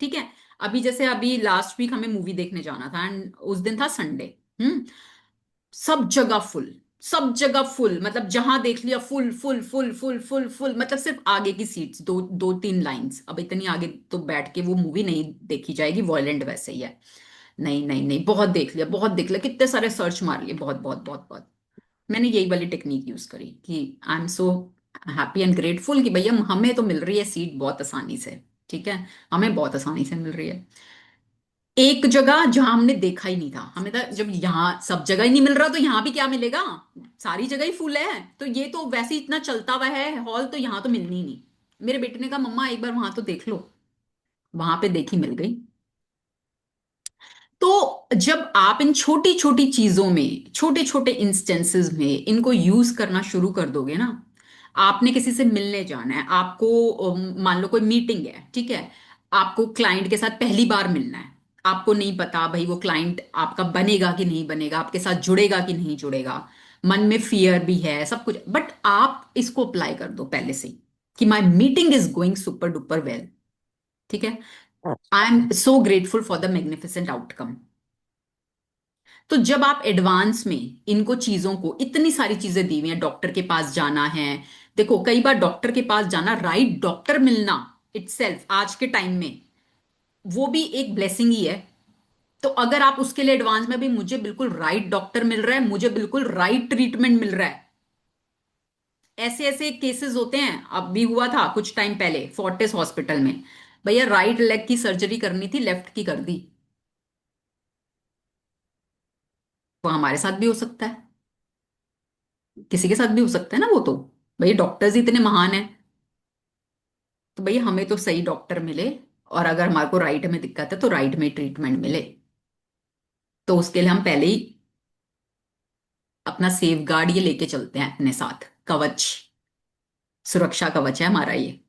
ठीक है। अभी जैसे अभी लास्ट वीक हमें मूवी देखने जाना था, एंड उस दिन था संडे। हम्म। सब जगह फुल। सब जगह फुल, मतलब जहां देख लिया full full full full full full, मतलब सिर्फ आगे की सीट्स दो दो तीन लाइंस। अब इतनी आगे तो बैठ के वो मूवी नहीं देखी जाएगी, वॉयलेंट वैसे ही है। नहीं नहीं नहीं, बहुत देख लिया, बहुत देख लिया, कितने सारे सर्च मार लिए, बहुत बहुत बहुत बहुत। मैंने यही वाली टेक्निक यूज करी कि I am so happy and grateful कि भैया हमें तो मिल रही है सीट बहुत आसानी से। ठीक है। हमें बहुत आसानी से मिल रही है। एक जगह जहां हमने देखा ही नहीं था, हमें था जब यहाँ सब जगह ही नहीं मिल रहा तो यहाँ भी क्या मिलेगा। सारी जगह ही फुल है, तो ये तो वैसे ही इतना चलता हुआ है हॉल, तो यहाँ तो मिलनी ही नहीं। मेरे बेटे ने कहा मम्मा एक बार वहां तो देख लो। वहां पे देखी, मिल गई। तो जब आप इन छोटी छोटी चीजों में, छोटे छोटे इंस्टेंसेस में इनको यूज करना शुरू कर दोगे ना। आपने किसी से मिलने जाना है आपको, मान लो कोई मीटिंग है, ठीक है। आपको क्लाइंट के साथ पहली बार मिलना है। आपको नहीं पता भाई वो क्लाइंट आपका बनेगा कि नहीं बनेगा, आपके साथ जुड़ेगा कि नहीं जुड़ेगा। मन में फियर भी है, सब कुछ, बट आप इसको अप्लाई कर दो पहले से ही, कि my meeting is going super duper well. ठीक है। आई am so grateful for the magnificent outcome. तो जब आप एडवांस में इनको चीजों को, इतनी सारी चीजें दी हुई हैं, डॉक्टर के पास जाना है। देखो कई बार डॉक्टर के पास जाना, राइट डॉक्टर मिलना इटसेल्फ आज के टाइम में वो भी एक ब्लेसिंग ही है। तो अगर आप उसके लिए एडवांस में भी, मुझे बिल्कुल राइट डॉक्टर मिल रहा है, मुझे बिल्कुल राइट ट्रीटमेंट मिल रहा है। ऐसे ऐसे केसेस होते हैं, अब भी हुआ था कुछ टाइम पहले फोर्टिस हॉस्पिटल में। भैया राइट लेग की सर्जरी करनी थी, लेफ्ट की कर दी। वो हमारे साथ भी हो सकता है, किसी के साथ भी हो सकता है ना वो तो। भैया डॉक्टर्स ही इतने महान हैं। तो भैया हमें तो सही डॉक्टर मिले, और अगर हमारे को राइट में दिक्कत है तो राइट में ट्रीटमेंट मिले। तो उसके लिए हम पहले ही अपना सेफ गार्ड ये लेके चलते हैं अपने साथ, कवच, सुरक्षा कवच है हमारा ये।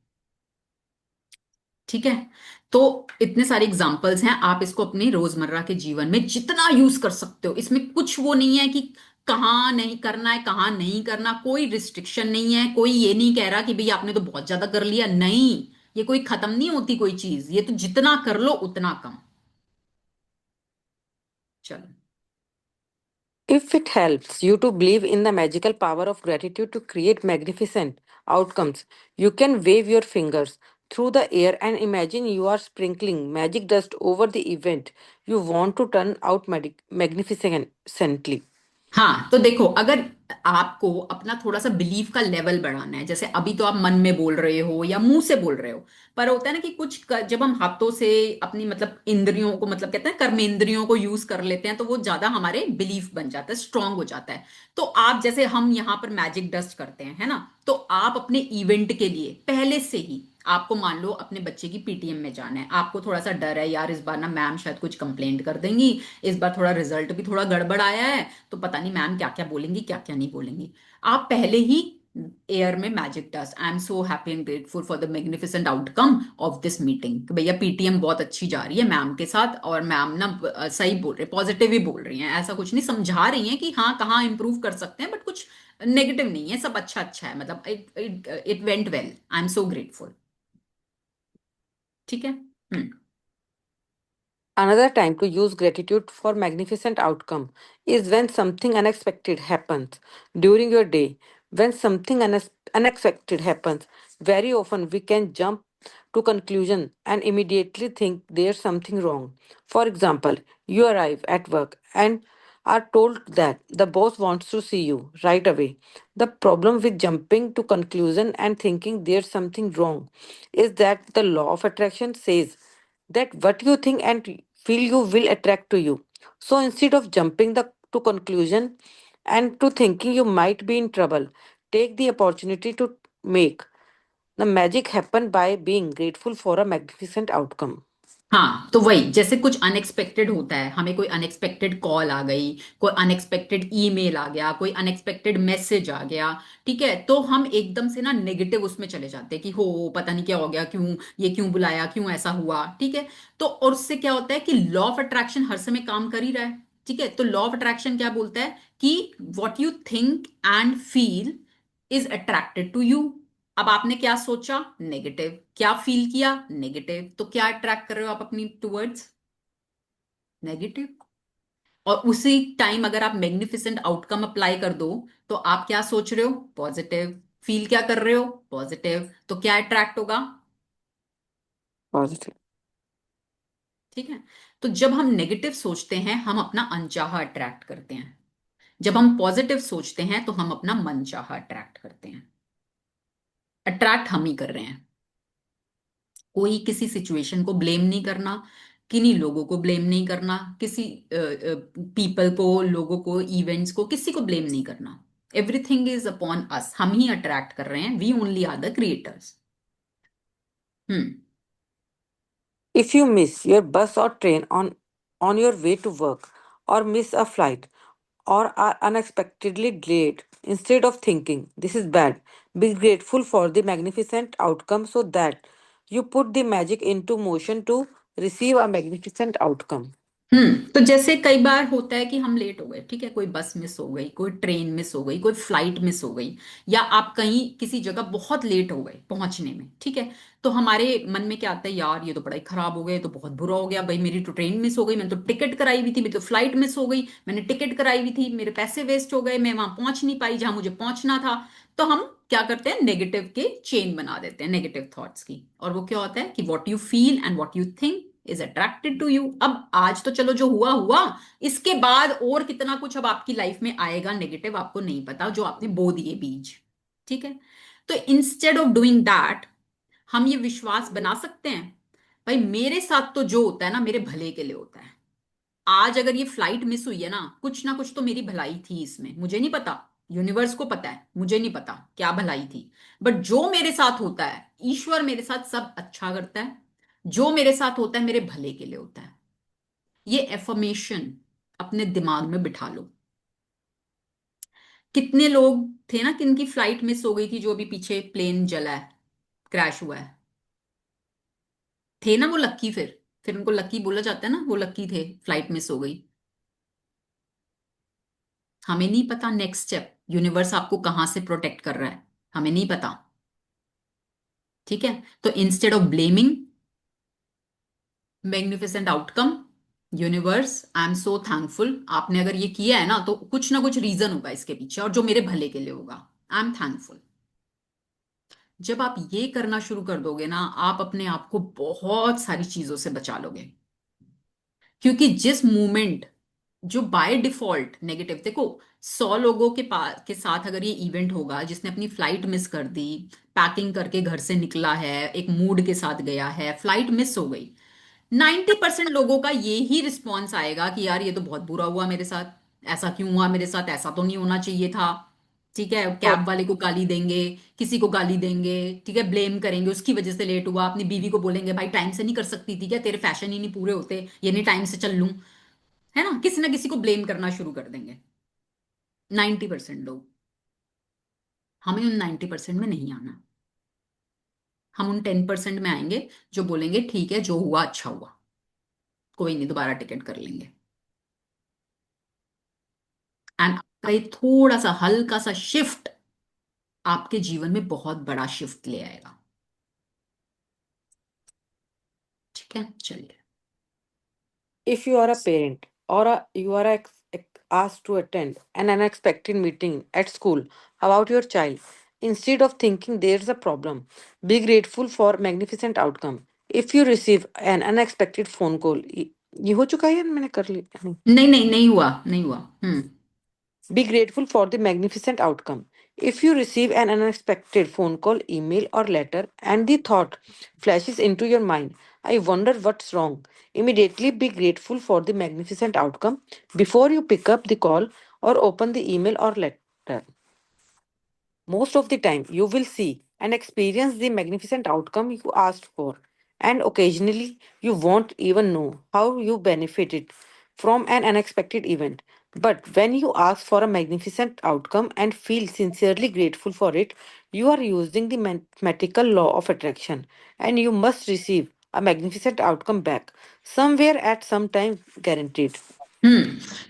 ठीक है। तो इतने सारे एग्जाम्पल्स हैं, आप इसको अपने रोजमर्रा के जीवन में जितना यूज कर सकते हो, इसमें कुछ वो नहीं है कि कहाँ नहीं करना है कहाँ नहीं करना, कोई रिस्ट्रिक्शन नहीं है, कोई ये नहीं कह रहा कि भाई आपने तो बहुत ज्यादा कर लिया, नहीं। ये कोई खत्म नहीं होती कोई चीज, ये तो जितना कर लो उतना कम। चलो। If it helps you to believe in the magical power of gratitude to create magnificent outcomes, you can wave your fingers through the air and imagine you are sprinkling magic dust over the event you want to turn out magnificently. हाँ तो देखो, अगर आपको अपना थोड़ा सा बिलीफ का लेवल बढ़ाना है, जैसे अभी तो आप मन में बोल रहे हो या मुंह से बोल रहे हो, पर होता है ना कि जब हम हाथों से अपनी मतलब इंद्रियों को, मतलब कहते हैं कर्मेंद्रियों को यूज कर लेते हैं, तो वो ज्यादा हमारे बिलीफ बन जाता है, स्ट्रांग हो जाता है। तो आप जैसे हम यहाँ पर मैजिक डस्ट करते हैं, है ना। तो आप अपने इवेंट के लिए पहले से ही, आपको मान लो अपने बच्चे की पीटीएम में जाना है, आपको थोड़ा सा डर है यार इस बार ना मैम शायद कुछ कंप्लेंट कर देंगी, इस बार थोड़ा रिजल्ट भी थोड़ा गड़बड़ आया है, तो पता नहीं मैम क्या क्या बोलेंगी क्या क्या नहीं बोलेंगी। आप पहले ही एयर में magic dust, I am so happy and grateful for the magnificent outcome of this meeting, भैया पीटीएम बहुत अच्छी जा रही है मैम के साथ, और मैम ना सही बोल रहे, पॉजिटिव ही बोल रही हैं, ऐसा कुछ नहीं, समझा रही हैं कि हाँ कहाँ इंप्रूव कर सकते हैं, बट कुछ नेगेटिव नहीं है, सब अच्छा अच्छा है, मतलब it it it went well, I am so grateful. ठीक है। हम्म। Another time to use gratitude for magnificent outcome is when something unexpected happens during your day. When something unexpected happens, very often we can jump to conclusion and immediately think there's something wrong. For example, you arrive at work and are told that the boss wants to see you right away. The problem with jumping to conclusion and thinking there's something wrong is that the law of attraction says that what you think and feel you will attract to you. So instead of jumping to conclusion and to thinking you might be in trouble, take the opportunity to make the magic happen by being grateful for a magnificent outcome. हाँ तो वही, जैसे कुछ अनएक्सपेक्टेड होता है, हमें कोई अनएक्सपेक्टेड कॉल आ गई, कोई अनएक्सपेक्टेड ईमेल आ गया, कोई अनएक्सपेक्टेड मैसेज आ गया। ठीक है। तो हम एकदम से ना नेगेटिव उसमें चले जाते हैं कि हो पता नहीं क्या हो गया, क्यों ये क्यों बुलाया, क्यों ऐसा हुआ। ठीक है। तो और उससे क्या होता है कि लॉ ऑफ अट्रैक्शन हर समय काम कर ही रहा है। ठीक है, तो लॉ ऑफ अट्रैक्शन क्या बोलता है कि what you think and feel is attracted to you. अब आपने क्या सोचा, नेगेटिव, क्या फील किया, नेगेटिव, तो क्या अट्रैक्ट कर रहे हो आप अपनी टूवर्ड्स, नेगेटिव। और उसी टाइम अगर आप मैग्निफिसेंट आउटकम अप्लाई कर दो तो आप क्या सोच रहे हो, पॉजिटिव, फील क्या कर रहे हो, पॉजिटिव, तो क्या अट्रैक्ट होगा, Positive. ठीक है। तो जब हम नेगेटिव सोचते हैं हम अपना अनचाहा अट्रैक्ट करते हैं, जब हम पॉजिटिव सोचते हैं तो हम अपना मनचाहा अट्रैक्ट करते हैं। अट्रैक्ट हम ही कर रहे हैं। कोई किसी सिचुएशन को ब्लेम नहीं करना, किन्हीं लोगों को ब्लेम नहीं करना, किसी पीपल को, लोगों को, इवेंट्स को, किसी को ब्लेम नहीं करना। एवरीथिंग इज अपॉन अस, हम ही अट्रैक्ट कर रहे हैं, we only are the creators. Hmm. If you miss your bus or train on your way to work, or miss a flight, or are unexpectedly delayed, instead of thinking this is bad, be grateful for the magnificent outcome so that you put the magic into motion to receive a magnificent outcome. तो जैसे कई बार होता है कि हम लेट हो गए, ठीक है, कोई बस मिस हो गई, कोई ट्रेन मिस हो गई, कोई फ्लाइट मिस हो गई, या आप कहीं किसी जगह बहुत लेट हो गए पहुंचने में, ठीक है। तो हमारे मन में क्या आता है, यार ये तो बड़ा ही खराब हो गया, ये तो बहुत बुरा हो गया भाई, मेरी तो ट्रेन मिस हो गई, मैंने तो टिकट कराई हुई थी, मेरी तो फ्लाइट मिस हो गई, मैंने टिकट कराई हुई थी, मेरे पैसे वेस्ट हो गए, मैं वहां पहुंच नहीं पाई जहां मुझे पहुंचना था। तो हम क्या करते हैं, नेगेटिव के चेन बना देते हैं, नेगेटिव थॉट्स की। और वो क्या होता है कि what you feel and what you think is attracted to you. अब आज तो चलो जो हुआ हुआ, इसके बाद और कितना कुछ अब आपकी लाइफ में आएगा नेगेटिव, आपको नहीं पता, जो आपने बो दिए बीज, ठीक है। तो इंस्टेड ऑफ डूइंग दैट, हम ये विश्वास बना सकते हैं, भाई मेरे साथ तो जो होता है ना मेरे भले के लिए होता है। आज अगर ये फ्लाइट मिस हुई है ना कुछ तो मेरी भलाई थी इसमें, मुझे नहीं पता, यूनिवर्स को पता है, मुझे नहीं पता क्या भलाई थी। बट जो मेरे साथ होता है, ईश्वर मेरे साथ सब अच्छा करता है, जो मेरे साथ होता है मेरे भले के लिए होता है। ये एफर्मेशन अपने दिमाग में बिठा लो। कितने लोग थे ना किनकी फ्लाइट मिस हो गई थी, जो अभी पीछे प्लेन जला है, क्रैश हुआ है, थे ना वो लक्की, फिर उनको लक्की बोला जाता है ना, वो लक्की थे, फ्लाइट मिस हो गई। हमें नहीं पता नेक्स्ट स्टेप यूनिवर्स आपको कहां से प्रोटेक्ट कर रहा है, हमें नहीं पता, ठीक है। तो instead of blaming magnificent outcome, universe I am so thankful, आपने अगर ये किया है ना कुछ रीजन होगा इसके पीछे, और जो मेरे भले के लिए होगा, आई एम थैंकफुल। जब आप ये करना शुरू कर दोगे ना, आप अपने आप को बहुत सारी चीजों से बचा लोगे। क्योंकि जिस मूवमेंट, जो बाय डिफॉल्ट नेगेटिव, देखो 100 लोगों के पास के साथ अगर ये इवेंट होगा, जिसने अपनी फ्लाइट मिस कर दी, पैकिंग करके घर से निकला है, एक मूड के साथ गया है, फ्लाइट मिस हो गई, 90% लोगों का ये ही रिस्पॉन्स आएगा कि यार ये तो बहुत बुरा हुआ मेरे साथ, ऐसा क्यों हुआ मेरे साथ, ऐसा तो नहीं होना चाहिए था, ठीक है। Oh, कैब वाले को गाली देंगे, किसी को गाली देंगे, ठीक है, ब्लेम करेंगे, उसकी वजह से लेट हुआ, अपनी बीवी को बोलेंगे भाई टाइम से नहीं कर सकती थी क्या, तेरे फैशन ही नहीं पूरे होते, ये नहीं टाइम से चल लूं, है ना किसी को ब्लेम करना शुरू कर देंगे 90% लोग। हमें उन 90% में नहीं आना, हम उन 10% में आएंगे, जो बोलेंगे ठीक है जो हुआ अच्छा हुआ, कोई नहीं दोबारा टिकट कर लेंगे। एंड आपका ये थोड़ा सा हल्का सा शिफ्ट आपके जीवन में बहुत बड़ा शिफ्ट ले आएगा, ठीक है, चलिए। if you are a parent or you are asked to attend an unexpected meeting at school about your child, instead of thinking there's a problem, be grateful for magnificent outcome. If you receive an unexpected phone call, ये हो चुका है या मैंने कर लिया नहीं? नहीं नहीं नहीं हुआ, नहीं हुआ। हम्म। Be grateful for the magnificent outcome. If you receive an unexpected phone call, email, or letter, and the thought flashes into your mind, I wonder what's wrong. Immediately be grateful for the magnificent outcome before you pick up the call or open the email or letter. Most of the time, you will see and experience the magnificent outcome you asked for, and occasionally, you won't even know how you benefited from an unexpected event. But when you ask for a magnificent outcome and feel sincerely grateful for it, you are using the mathematical law of attraction, and you must receive a magnificent outcome back somewhere at some time, guaranteed.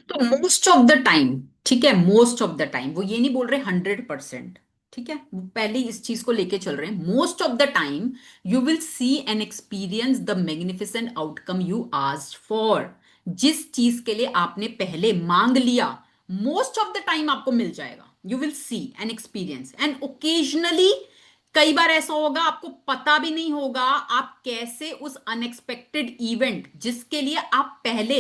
तो मोस्ट ऑफ द टाइम, ठीक है, मोस्ट ऑफ द टाइम, वो ये नहीं बोल रहे 100%, ठीक है, वो पहले ही इस चीज को लेके चल रहे हैं। Most of the time you will see and experience the magnificent outcome you asked for. जिस चीज के लिए आपने पहले मांग लिया, मोस्ट ऑफ द टाइम आपको मिल जाएगा। You will see and experience, and occasionally कई बार ऐसा होगा आपको पता भी नहीं होगा आप कैसे उस अनएक्सपेक्टेड इवेंट जिसके लिए आप पहले,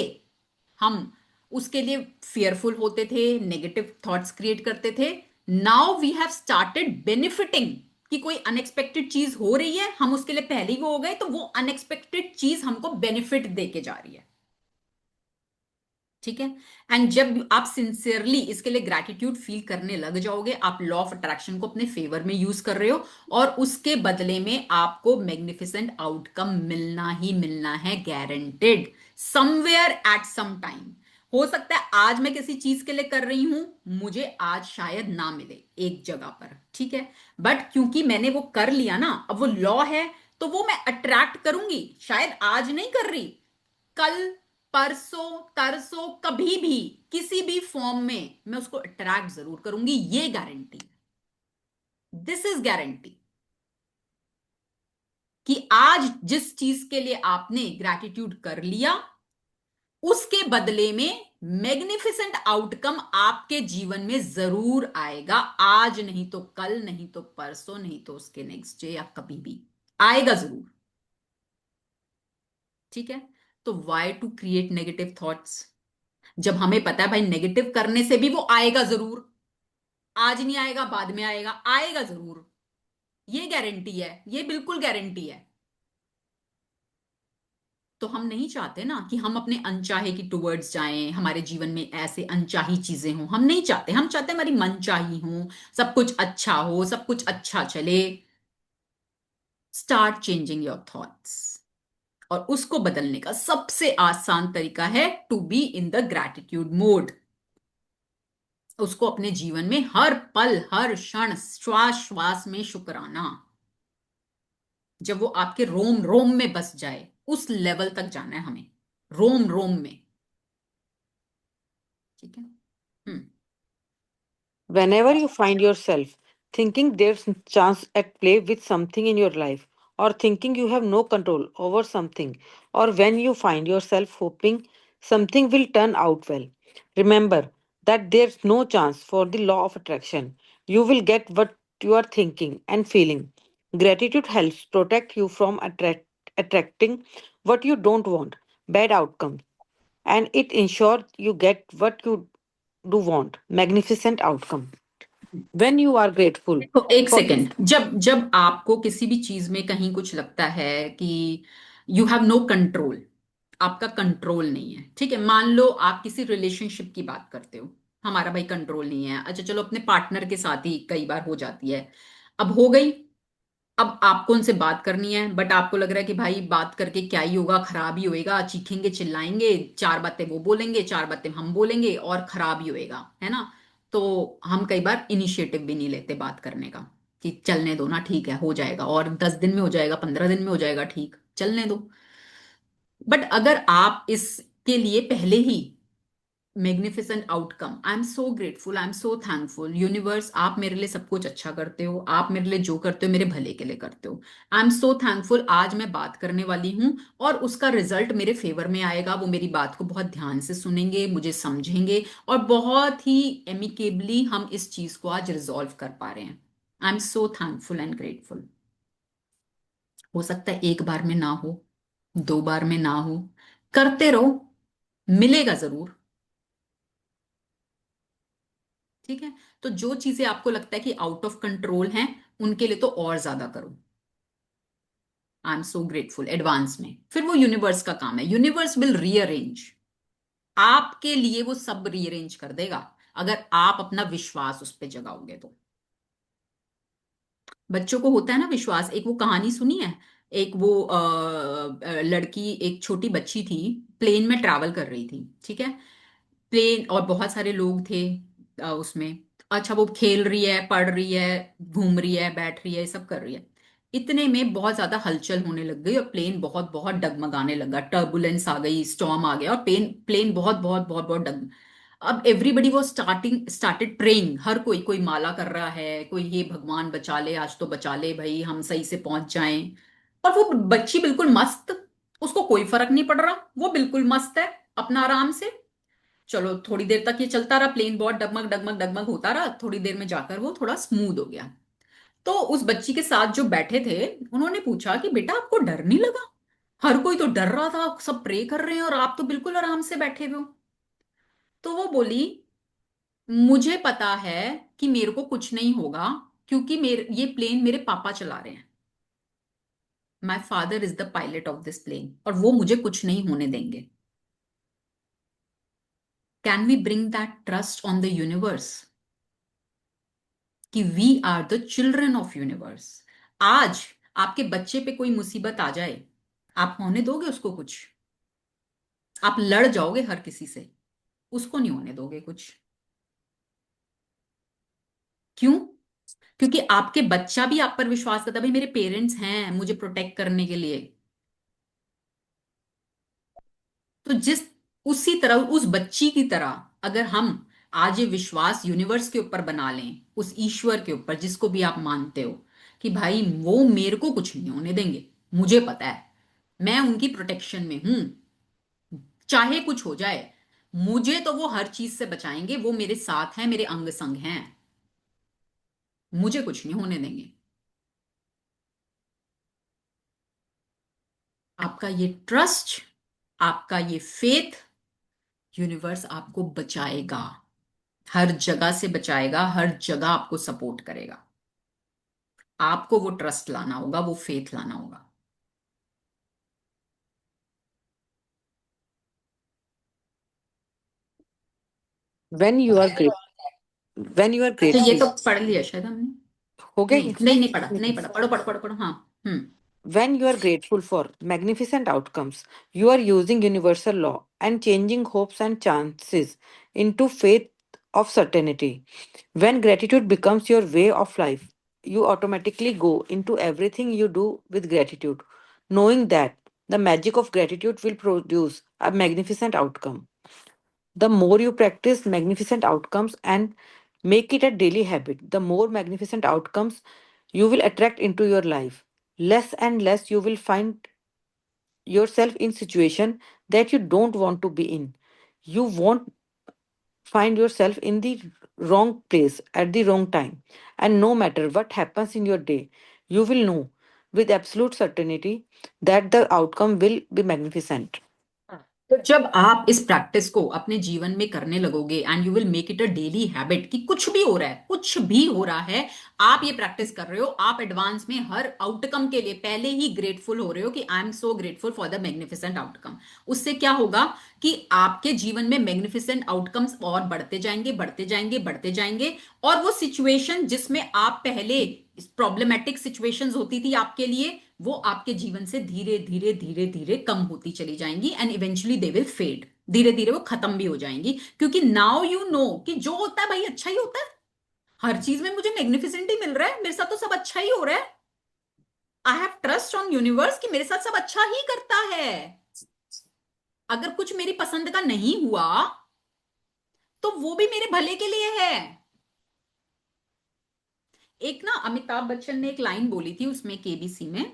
हम उसके लिए फियरफुल होते थे, नेगेटिव थॉट्स क्रिएट करते थे, now we have started benefiting, कि कोई अनएक्सपेक्टेड चीज हो रही है, हम उसके लिए पहले ही वो हो गए, तो वो अनएक्सपेक्टेड चीज हमको बेनिफिट देके जा रही है, ठीक है। एंड जब आप सिंसियरली इसके लिए ग्रैटिट्यूड फील करने लग जाओगे, आप लॉ ऑफ अट्रैक्शन को अपने फेवर में यूज कर रहे हो, और उसके बदले में आपको मैग्निफिसेंट आउटकम मिलना ही मिलना है, guaranteed, somewhere at some time. हो सकता है आज मैं किसी चीज के लिए कर रही हूं, मुझे आज शायद ना मिले एक जगह पर, ठीक है, बट क्योंकि मैंने वो कर लिया ना, अब वो लॉ है, तो वो मैं अट्रैक्ट करूंगी, शायद आज नहीं कर रही, कल, परसों, तरसों, कभी भी, किसी भी फॉर्म में मैं उसको अट्रैक्ट जरूर करूंगी, ये गारंटी, दिस इज गारंटी, कि आज जिस चीज के लिए आपने ग्रैटिट्यूड कर लिया, उसके बदले में मैग्निफिसेंट आउटकम आपके जीवन में जरूर आएगा, आज नहीं तो कल, नहीं तो परसों, नहीं तो उसके नेक्स्ट डे, या कभी भी आएगा जरूर, ठीक है। तो why to create negative thoughts, जब हमें पता है भाई नेगेटिव करने से भी वो आएगा जरूर, आज नहीं आएगा, बाद में आएगा, आएगा जरूर, ये गारंटी है, ये बिल्कुल गारंटी है। तो हम नहीं चाहते ना कि हम अपने अनचाहे की टुवर्ड्स जाएं, हमारे जीवन में ऐसे अनचाही चीजें हों, हम नहीं चाहते, हम चाहते हैं हमारी मनचाही हो, सब कुछ अच्छा हो, सब कुछ अच्छा चले। स्टार्ट चेंजिंग योर थॉट्स, और उसको बदलने का सबसे आसान तरीका है to be in the gratitude mode. उसको अपने जीवन में हर पल, हर क्षण, श्वास श्वास में शुक्राना, जब वो आपके रोम रोम में बस जाए, उस लेवल तक जाना है हमें, रोम रोम में, ठीक है। हम्म। Whenever you find yourself thinking there's chance at play with something in your life, or thinking you have no control over something, or when you find yourself hoping something will turn out well, remember that there's no chance for the law of attraction. You will get what you are thinking and feeling. Gratitude helps protect you from attracting what you don't want, bad outcomes, and it ensures you get what you do want, magnificent outcome. When you are grateful देखो एक for सेकेंड, जब जब आपको किसी भी चीज में कहीं कुछ लगता है कि यू हैव नो कंट्रोल, आपका कंट्रोल नहीं है, ठीक है, मान लो आप किसी रिलेशनशिप की बात करते हो, हमारा भाई कंट्रोल नहीं है, अच्छा चलो अपने पार्टनर के साथ ही कई बार हो जाती है, अब हो गई, अब आपको उनसे बात करनी है, बट आपको लग रहा है कि भाई बात करके क्या ही होगा, खराब ही होएगा, चीखेंगे चिल्लाएंगे, चार बातें वो बोलेंगे, चार बातें हम बोलेंगे, और खराब ही होएगा, है ना। तो हम कई बार इनिशिएटिव भी नहीं लेते बात करने का, कि चलने दो ना, ठीक है, हो जाएगा, और 10 दिन में हो जाएगा, 15 दिन में हो जाएगा, ठीक, चलने दो। बट अगर आप इसके लिए पहले ही magnificent outcome, I am so grateful, I am so thankful, universe आप मेरे लिए सब कुछ अच्छा करते हो, आप मेरे लिए जो करते हो मेरे भले के लिए करते हो, आई एम सो थैंकफुल, आज मैं बात करने वाली हूँ और उसका रिजल्ट मेरे फेवर में आएगा, वो मेरी बात को बहुत ध्यान से सुनेंगे, मुझे समझेंगे, और बहुत ही एमिकेबली हम इस चीज को आज रिजॉल्व कर पा रहे हैं। I am so thankful and grateful. हो सकता है एक बार में ना हो, 2 बार में ना हो, करते रहो, मिलेगा जरूर, ठीक है। तो जो चीजें आपको लगता है कि आउट ऑफ कंट्रोल हैं, उनके लिए तो और ज्यादा करो, आई एम सो ग्रेटफुल एडवांस में, फिर वो यूनिवर्स का काम है, यूनिवर्स विल रीअरेंज, आपके लिए वो सब रीअरेंज कर देगा, अगर आप अपना विश्वास उस पर जगाओगे तो। बच्चों को होता है ना विश्वास, एक वो कहानी सुनी है, एक वो लड़की, एक छोटी बच्ची थी, प्लेन में ट्रैवल कर रही थी, ठीक है, प्लेन, और बहुत सारे लोग थे उसमें, अच्छा वो खेल रही है, पढ़ रही है, घूम रही है, बैठ रही है, ये सब कर रही है, इतने में बहुत ज्यादा हलचल होने लग गई और प्लेन बहुत बहुत डगमगाने लगा, टर्बुलेंस आ गई, स्टॉर्म आ गया और प्लेन प्लेन बहुत बहुत बहुत बहुत डग। अब एवरीबडी वो स्टार्टेड प्रेइंग, हर कोई कोई माला कर रहा है, कोई ये भगवान बचा ले, आज तो बचा ले भाई, हम सही से पहुंच जाएं। और वो बच्ची बिल्कुल मस्त, उसको कोई फर्क नहीं पड़ रहा, वो बिल्कुल मस्त है अपना आराम से। चलो थोड़ी देर तक ये चलता रहा, प्लेन बहुत डगमग डगमग डगमग होता रहा, थोड़ी देर में जाकर वो थोड़ा स्मूथ हो गया। तो उस बच्ची के साथ जो बैठे थे, उन्होंने पूछा कि बेटा आपको डर नहीं लगा? हर कोई तो डर रहा था, सब प्रे कर रहे हैं और आप तो बिल्कुल आराम से बैठे हुए हो। तो वो बोली, मुझे पता है कि मेरे को कुछ नहीं होगा, क्योंकि मेरे ये प्लेन मेरे पापा चला रहे हैं। My father is the pilot of this plane, और वो मुझे कुछ नहीं होने देंगे। Can we bring that trust on the universe कि we are the children of universe? आज आपके बच्चे पे कोई मुसीबत आ जाए, आप होने दोगे उसको कुछ? आप लड़ जाओगे हर किसी से, उसको नहीं होने दोगे कुछ। क्यों? क्योंकि आपके बच्चा भी आप पर विश्वास करता है, भाई मेरे पेरेंट्स हैं मुझे प्रोटेक्ट करने के लिए। तो जिस उसी तरह उस बच्ची की तरह अगर हम आज ये विश्वास यूनिवर्स के ऊपर बना लें, उस ईश्वर के ऊपर जिसको भी आप मानते हो, कि भाई वो मेरे को कुछ नहीं होने देंगे, मुझे पता है, मैं उनकी प्रोटेक्शन में हूं, चाहे कुछ हो जाए मुझे तो वो हर चीज से बचाएंगे, वो मेरे साथ हैं, मेरे अंग संग हैं, मुझे कुछ नहीं होने देंगे। आपका ये ट्रस्ट, आपका ये फेथ, यूनिवर्स आपको बचाएगा, हर जगह से बचाएगा, हर जगह आपको सपोर्ट करेगा। आपको वो ट्रस्ट लाना होगा, वो फेथ लाना होगा। When you are great, when you are अच्छा ये grateful, तो पढ़ लिया शायद हमने। हो गया नहीं ये? नहीं नहीं पढ़ा, नहीं पढ़ा, पढ़ो पढ़ो पढ़ो पढ़ो, हाँ। हम्म। When you are grateful for magnificent outcomes, you are using universal law and changing hopes and chances into faith of certainty. When gratitude becomes your way of life, you automatically go into everything you do with gratitude, knowing that the magic of gratitude will produce a magnificent outcome. The more you practice magnificent outcomes and make it a daily habit, the more magnificent outcomes you will attract into your life. Less and less you will find yourself in situation that you don't want to be in. You won't find yourself in the wrong place at the wrong time. And no matter what happens in your day, you will know with absolute certainty that the outcome will be magnificent. तो जब आप इस प्रैक्टिस को अपने जीवन में करने लगोगे and you will make it a daily habit, कि कुछ भी हो रहा है, कुछ भी हो रहा है, आप ये प्रैक्टिस कर रहे हो, आप एडवांस में हर आउटकम के लिए पहले ही ग्रेटफुल हो रहे हो कि I am so grateful for the magnificent outcome. उससे क्या होगा कि आपके जीवन में मैग्निफिसेंट आउटकम्स और बढ़ते जाएंगे, बढ़ते जाएंगे, बढ़ते जाएंगे। और वो सिचुएशन जिसमें आप पहले प्रॉब्लमेटिक सिचुएशंस होती थी आपके लिए, वो आपके जीवन से धीरे धीरे धीरे धीरे कम होती चली जाएंगी and eventually they will fade. धीरे धीरे वो खत्म भी हो जाएंगी, क्योंकि नाउ यू नो कि जो होता है भाई अच्छा ही होता है, हर चीज में मुझे मैग्निफिसेंट ही मिल रहा है, मेरे साथ तो सब अच्छा ही हो रहा है। I have trust on universe कि मेरे साथ सब अच्छा ही करता है। अगर कुछ मेरी पसंद का नहीं हुआ तो वो भी मेरे भले के लिए है। एक ना अमिताभ बच्चन ने एक लाइन बोली थी उसमें, केबीसी में,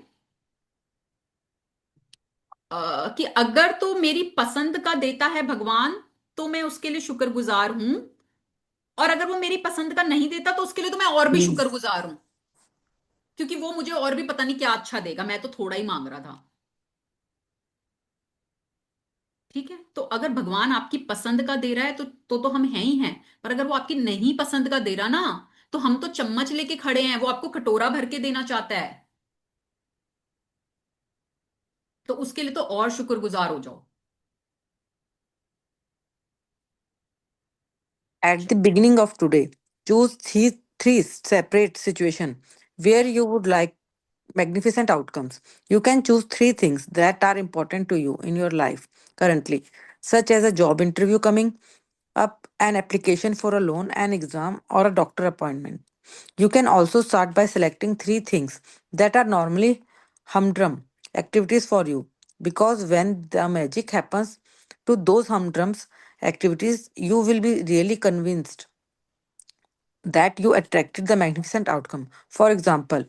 कि अगर तो मेरी पसंद का देता है भगवान तो मैं उसके लिए शुक्रगुजार हूं, और अगर वो मेरी पसंद का नहीं देता तो उसके लिए तो मैं और भी Hmm. शुक्रगुजार हूं, क्योंकि वो मुझे और भी पता नहीं क्या अच्छा देगा, मैं तो थोड़ा ही मांग रहा था। ठीक है, तो अगर भगवान आपकी पसंद का दे रहा है तो हम हैं ही हैं। पर अगर वो आपकी नहीं पसंद का दे रहा ना, तो हम तो चम्मच लेके खड़े हैं, वो आपको कटोरा भर के देना चाहता है, तो उसके लिए तो और शुक्रगुजार हो जाओ। At the beginning of today, choose three separate situations where you would like magnificent outcomes. You can choose three things that are important to you in your life currently, such as a job interview coming up, an application for a loan, an exam, or a doctor appointment. You can also start by selecting three things that are normally humdrum activities for you, because when the magic happens to those humdrums activities, you will be really convinced that you attracted the magnificent outcome. For example,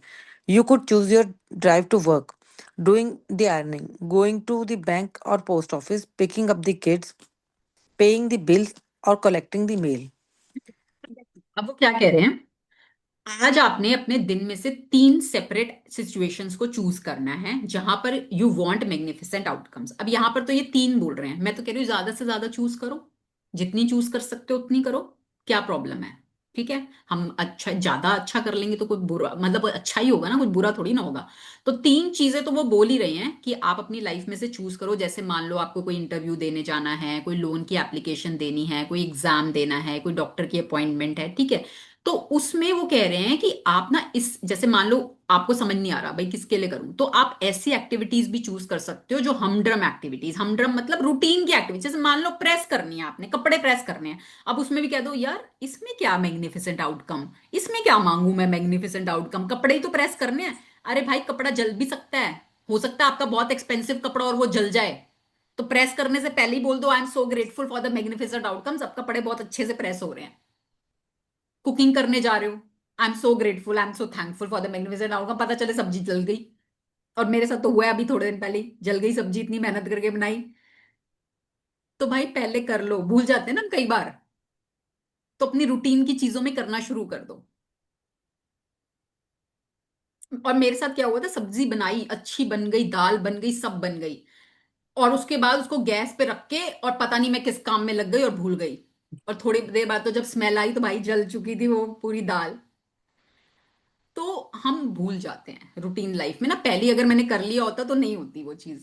you could choose your drive to work, doing the ironing, going to the bank or post office, picking up the kids, paying the bills, or collecting the mail. अब वो क्या कह रहे हैं, आज आपने अपने दिन में से तीन सेपरेट सिचुएशंस को चूज करना है जहां पर यू वांट मैग्निफिसेंट आउटकम्स। अब यहां पर तो ये तीन बोल रहे हैं, मैं तो कह रही हूँ ज्यादा से ज्यादा चूज करो, जितनी चूज कर सकते हो उतनी करो, क्या प्रॉब्लम है। ठीक है, हम अच्छा ज्यादा अच्छा कर लेंगे तो कोई बुरा मतलब अच्छा ही होगा ना, कुछ बुरा थोड़ी ना होगा। तो तीन चीजें तो वो बोल ही रहे हैं कि आप अपनी लाइफ में से चूज करो। जैसे मान लो आपको कोई इंटरव्यू देने जाना है, कोई लोन की एप्लीकेशन देनी है, कोई एग्जाम देना है, कोई डॉक्टर की अपॉइंटमेंट है, ठीक है। तो उसमें वो कह रहे हैं कि आप ना इस जैसे मान लो आपको समझ नहीं आ रहा भाई किसके लिए करूं, तो आप ऐसी एक्टिविटीज भी चूज कर सकते हो जो हमड्रम एक्टिविटीज, हमड्रम मतलब रूटीन की एक्टिविटीज, जैसे मान लो प्रेस करनी है, आपने कपड़े प्रेस करने हैं। अब उसमें भी कह दो यार इसमें क्या मैग्निफिसेंट आउटकम, इसमें क्या मांगू मैं मैग्निफिसेंट आउटकम, कपड़े ही तो प्रेस करने हैं। अरे भाई कपड़ा जल भी सकता है, हो सकता है आपका बहुत एक्सपेंसिव कपड़ा और वो जल जाए, तो प्रेस करने से पहले ही बोल दो आई am so grateful for the magnificent outcomes, अब कपड़े बहुत अच्छे से प्रेस हो रहे हैं। कुकिंग करने जा रहे हो, आई am so grateful, I am so thankful for the magnificent outcome, पता चले सब्जी जल गई। और मेरे साथ तो हुआ है अभी थोड़े दिन पहले ही, जल गई सब्जी, इतनी मेहनत करके बनाई। तो भाई पहले कर लो, भूल जाते हैं ना कई बार, तो अपनी रूटीन की चीजों में करना शुरू कर दो। और मेरे साथ क्या हुआ था, सब्जी बनाई, अच्छी बन गई, दाल बन गई, सब बन गई, और उसके बाद उसको गैस पे रख के और पता नहीं मैं किस काम में लग गई और भूल गई। और थोड़ी देर बाद तो जब स्मेल आई तो भाई जल चुकी थी वो पूरी दाल। तो हम भूल जाते हैं रूटीन लाइफ में ना, पहले अगर मैंने कर लिया होता तो नहीं होती वो चीज।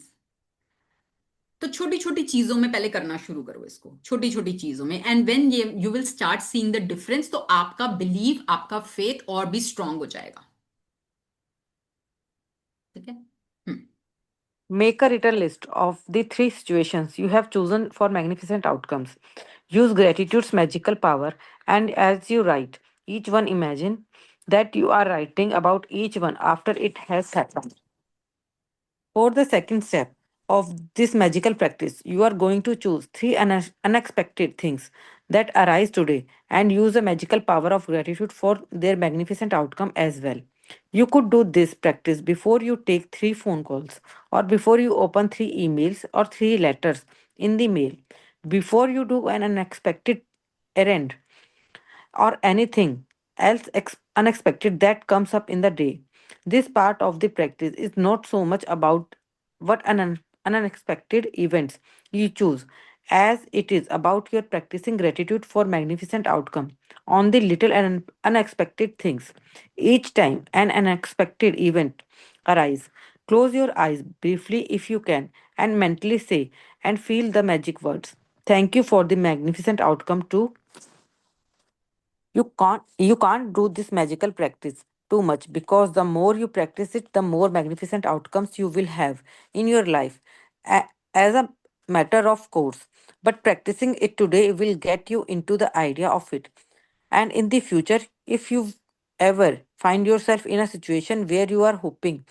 तो छोटी छोटी चीजों में पहले करना शुरू करो इसको, छोटी छोटी चीजों में, एंड व्हेन ये you will start seeing the difference, तो आपका बिलीव, आपका फेथ और भी स्ट्रांग हो जाएगा। ठीक है। हम्म। Make a written list of the three situations you have chosen for magnificent outcomes. Use gratitude's magical power, and as you write each one, imagine that you are writing about each one after it has happened. For the second step of this magical practice, you are going to choose three unexpected things that arise today and use the magical power of gratitude for their magnificent outcome as well. You could do this practice before you take three phone calls, or before you open three emails or three letters in the mail, before you do an unexpected errand, or anything else unexpected that comes up in the day. This part of the practice is not so much about what unexpected events you choose as it is about your practicing gratitude for magnificent outcome on the little and unexpected things. Each time an unexpected event arise, close your eyes briefly if you can and mentally say and feel the magic words. Thank you for the magnificent outcome too. You can't do this magical practice too much, because the more you practice it, the more magnificent outcomes you will have in your life as a matter of course. But practicing it today will get you into the idea of it. And in the future, if you ever find yourself in a situation where you are hoping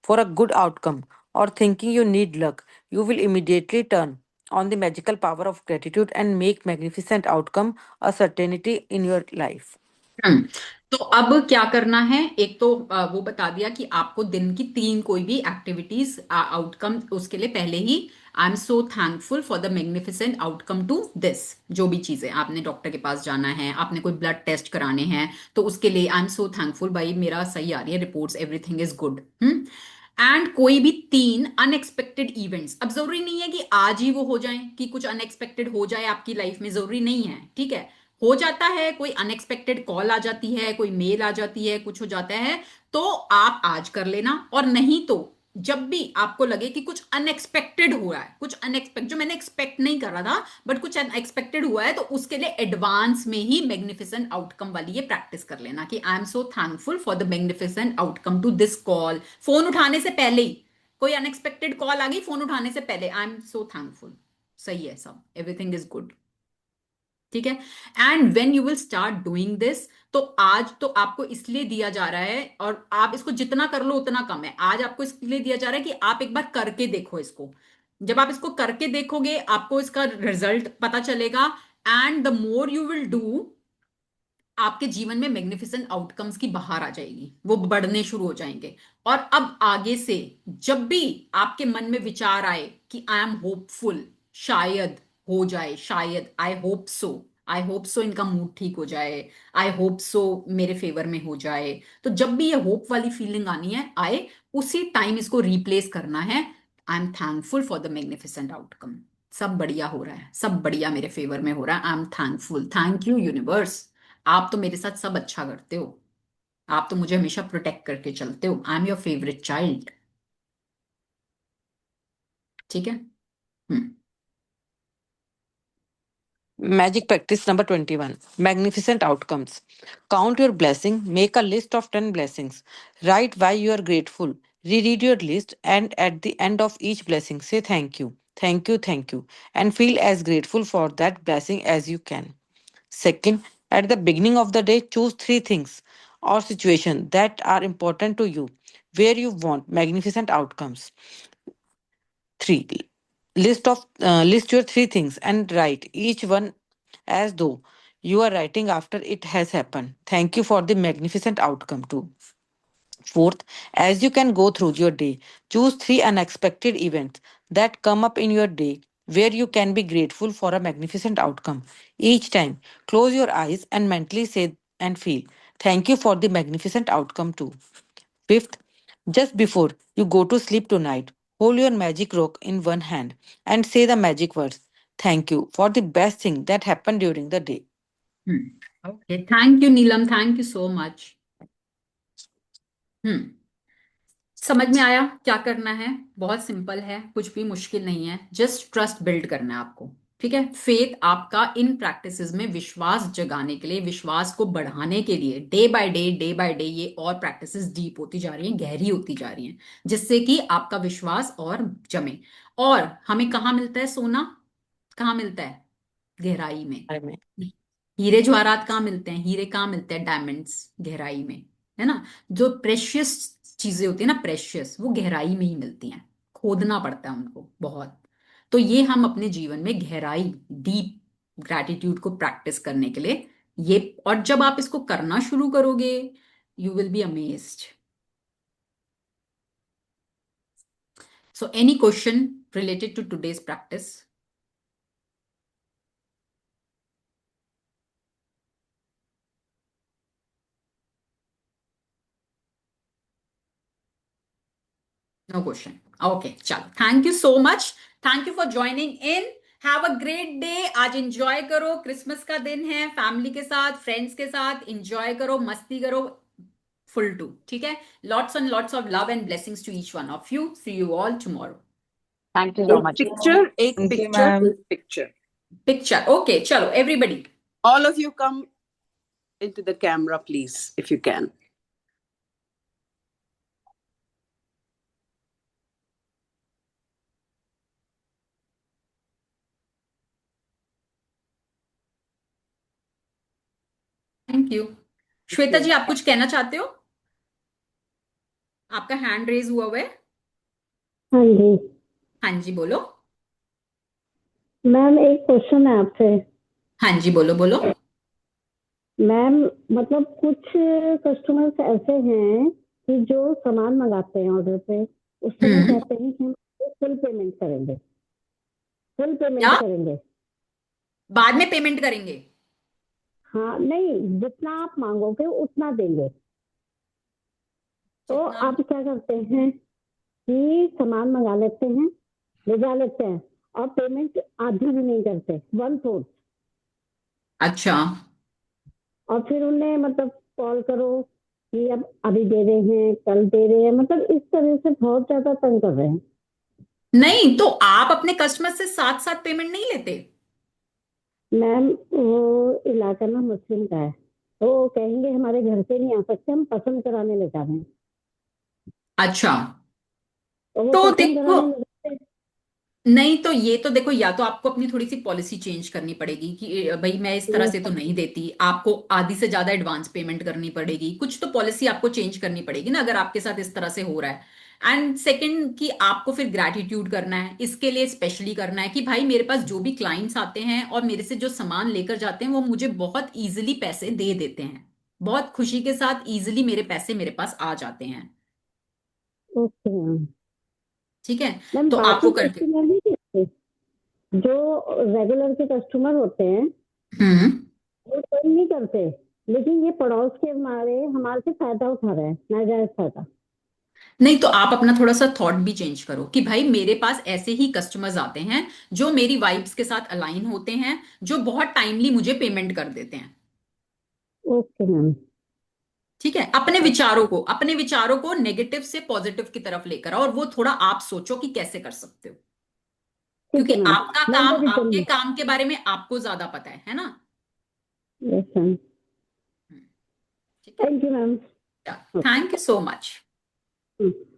for a good outcome or thinking you need luck, you will immediately turn on the magical power of gratitude and make magnificent outcome a certainty in your life. हम्म। तो अब क्या करना है, एक तो वो बता दिया कि आपको दिन की तीन कोई भी एक्टिविटीज आउटकम, उसके लिए पहले ही I am so thankful for the magnificent outcome to this, जो भी चीजें आपने डॉक्टर के पास जाना है, आपने कोई ब्लड टेस्ट कराने हैं, तो उसके लिए आई एम सो थैंकफुल भाई मेरा सही आ रही है reports, everything is good. And कोई भी तीन अनएक्सपेक्टेड इवेंट्स, अब जरूरी नहीं है कि आज ही वो हो जाए, कि कुछ अनएक्सपेक्टेड हो जाए आपकी लाइफ में, जरूरी नहीं है, ठीक है। हो जाता है, कोई अनएक्सपेक्टेड कॉल आ जाती है, कोई मेल आ जाती है, कुछ हो जाता है, तो आप आज कर लेना। और नहीं तो जब भी आपको लगे कि कुछ अनएक्सपेक्टेड हुआ है, कुछ अनएक्सपेक्ट जो मैंने एक्सपेक्ट नहीं कर रहा था बट कुछ अनएक्सपेक्टेड हुआ है, तो उसके लिए एडवांस में ही मैग्निफिसेंट आउटकम वाली ये प्रैक्टिस कर लेना कि I am so thankful for the magnificent outcome to this call. Phone उठाने से पहले ही कोई अनएक्सपेक्टेड कॉल आ गई, फोन उठाने से पहले आई एम सो थैंकफुल, सही है सब, एवरीथिंग इज गुड। ठीक है। And when you will start doing this, तो आज तो आपको इसलिए दिया जा रहा है, और आप इसको जितना कर लो उतना कम है, आज आपको इसलिए दिया जा रहा है कि आप एक बार करके देखो इसको। जब आप इसको करके देखोगे आपको इसका रिजल्ट पता चलेगा, and the more you will do, आपके जीवन में मैग्निफिसेंट आउटकम्स की बहार आ जाएगी, वो बढ़ने शुरू हो जाएंगे। और अब आगे से जब भी आपके मन में विचार आए कि आई एम होपफुल, शायद हो जाए, शायद, आई होप सो इनका मूड ठीक हो जाए, आई होप सो मेरे फेवर में हो जाए, तो जब भी ये होप वाली फीलिंग आनी है आए, उसी टाइम इसको रिप्लेस करना है, I am thankful for the magnificent outcome. सब बढ़िया हो रहा है, सब बढ़िया मेरे फेवर में हो रहा है, I am thankful, thank you universe, आप तो मेरे साथ सब अच्छा करते हो, आप तो मुझे हमेशा प्रोटेक्ट करके चलते हो, I am your favourite child. ठीक है। हम्म। Magic practice number 21. Magnificent outcomes. Count your blessing. Make a list of 10 blessings. Write why you are grateful. Reread your list, and at the end of each blessing, say thank you, thank you, thank you, and feel as grateful for that blessing as you can. Second, at the beginning of the day, choose three things or situations that are important to you where you want magnificent outcomes. Three, list your three things and write each one as though you are writing after it has happened. Thank you for the magnificent outcome too. Fourth, as you can go through your day, choose three unexpected events that come up in your day where you can be grateful for a magnificent outcome. Each time, close your eyes and mentally say and feel, thank you for the magnificent outcome too. Fifth, just before you go to sleep tonight, hold your magic rock in one hand and say the magic words, thank you for the best thing that happened during the day. Okay, thank you Neelam, thank you so much. Hmm. समझ में आया क्या करना है? बहुत सिंपल है, कुछ भी मुश्किल नहीं है, जस्ट ट्रस्ट बिल्ड करना है आपको। ठीक है, फेथ आपका इन प्रैक्टिसेस में विश्वास जगाने के लिए, विश्वास को बढ़ाने के लिए, डे बाय डे ये और प्रैक्टिसेस डीप होती जा रही हैं, गहरी होती जा रही हैं, जिससे कि आपका विश्वास और जमे। और हमें कहाँ मिलता है सोना? कहाँ मिलता है? गहराई में। Amen. हीरे जवाहरात कहाँ मिलते हैं? हीरे कहाँ मिलते हैं? डायमंड्स, गहराई में, है ना। जो प्रेशियस चीजें होती है ना, प्रेशियस, वो गहराई में ही मिलती हैं, खोदना पड़ता है उनको बहुत। तो ये हम अपने जीवन में गहराई, डीप ग्रैटिट्यूड को प्रैक्टिस करने के लिए ये, और जब आप इसको करना शुरू करोगे you will be amazed. So any question related to today's practice? No question. Okay, चलो, thank you so much, thank you for joining in. Have a great day. आज एंजॉय करो, क्रिसमस का दिन है, फैमिली के साथ, फ्रेंड्स के साथ एंजॉय करो, मस्ती करो, फुल टू। ठीक है, lots and lots of love and blessings to each one of you. See you all tomorrow. Thank you so much. एक Thank you, picture, ma'am. Picture. Okay, चलो everybody. All of you come into the camera, please, if you can. Thank you. Shweta ji, आप कुछ कहना चाहते हो? आपका हैंड रेज हुआ है। हाँ जी हाँ जी, बोलो। मैम, एक क्वेश्चन है आपसे। हाँ जी, बोलो बोलो। मैम, मतलब कुछ कस्टमर्स ऐसे हैं कि जो सामान मंगाते हैं ऑर्डर पे, उस समय हम्म। कहते हैं कि हम फुल पेमेंट करेंगे, फुल क्या? पेमेंट करेंगे। बाद में पेमेंट करेंगे? हाँ, नहीं, जितना आप मांगोगे उतना देंगे। तो जितना? आप क्या करते हैं कि सामान मंगा लेते हैं, ले जा लेते हैं, और पेमेंट आधी भी नहीं करते, वन फोर्थ। अच्छा। और फिर उन्हें मतलब कॉल करो कि अब अभी दे रहे हैं, कल दे रहे हैं, मतलब इस तरह से बहुत ज्यादा तंग कर रहे हैं। नहीं तो आप अपने कस्टमर से साथ साथ पेमेंट नहीं लेते? मैम, वो इलाका ना मुस्लिम का है, तो वो कहेंगे हमारे घर से नहीं आ सकते, हम पसंद कराने ले जा रहे हैं। अच्छा, तो वो तो पसंद देखो, कराने ले जाते हैं। नहीं तो ये तो देखो, या तो आपको अपनी थोड़ी सी पॉलिसी चेंज करनी पड़ेगी कि भाई मैं इस तरह से तो नहीं देती, आपको आधी से ज्यादा एडवांस पेमेंट करनी पड़ेगी, कुछ तो पॉलिसी आपको चेंज करनी पड़ेगी ना, अगर आपके साथ इस तरह से हो रहा है। एंड सेकंड कि आपको फिर ग्रैटिट्यूड करना है, इसके लिए स्पेशली करना है कि भाई मेरे पास जो भी क्लाइंट्स आते हैं और मेरे से जो सामान लेकर जाते हैं वो मुझे बहुत इजीली पैसे दे देते हैं, बहुत खुशी के साथ इजीली मेरे पैसे मेरे पास आ जाते हैं। Okay ma'am. ठीक है, मैम तो बाकी आपको करके। कस्टमर नहीं करते, जो रेगुलर के कस्टमर होते हैं हम्म। वो कोई नहीं करते, लेकिन ये पड़ोस के मारे हमारे से फायदा उठा रहे हैं, नाजायज फायदा। नहीं तो आप अपना थोड़ा सा थॉट भी चेंज करो कि भाई मेरे पास ऐसे ही कस्टमर्स आते हैं जो मेरी वाइब्स के साथ अलाइन होते हैं, जो बहुत टाइमली मुझे पेमेंट कर देते हैं। Okay ma'am. ठीक है, अपने विचारों को नेगेटिव से पॉजिटिव की तरफ लेकर आओ, और वो थोड़ा आप सोचो कि कैसे कर सकते हो, ठीक क्योंकि है मैम, आपका मैं काम, वो भी आपके करूँगी। काम के बारे में आपको ज्यादा पता है ना। Yes ma'am. ठीक है, thank you ma'am. Thank you so much. Okay.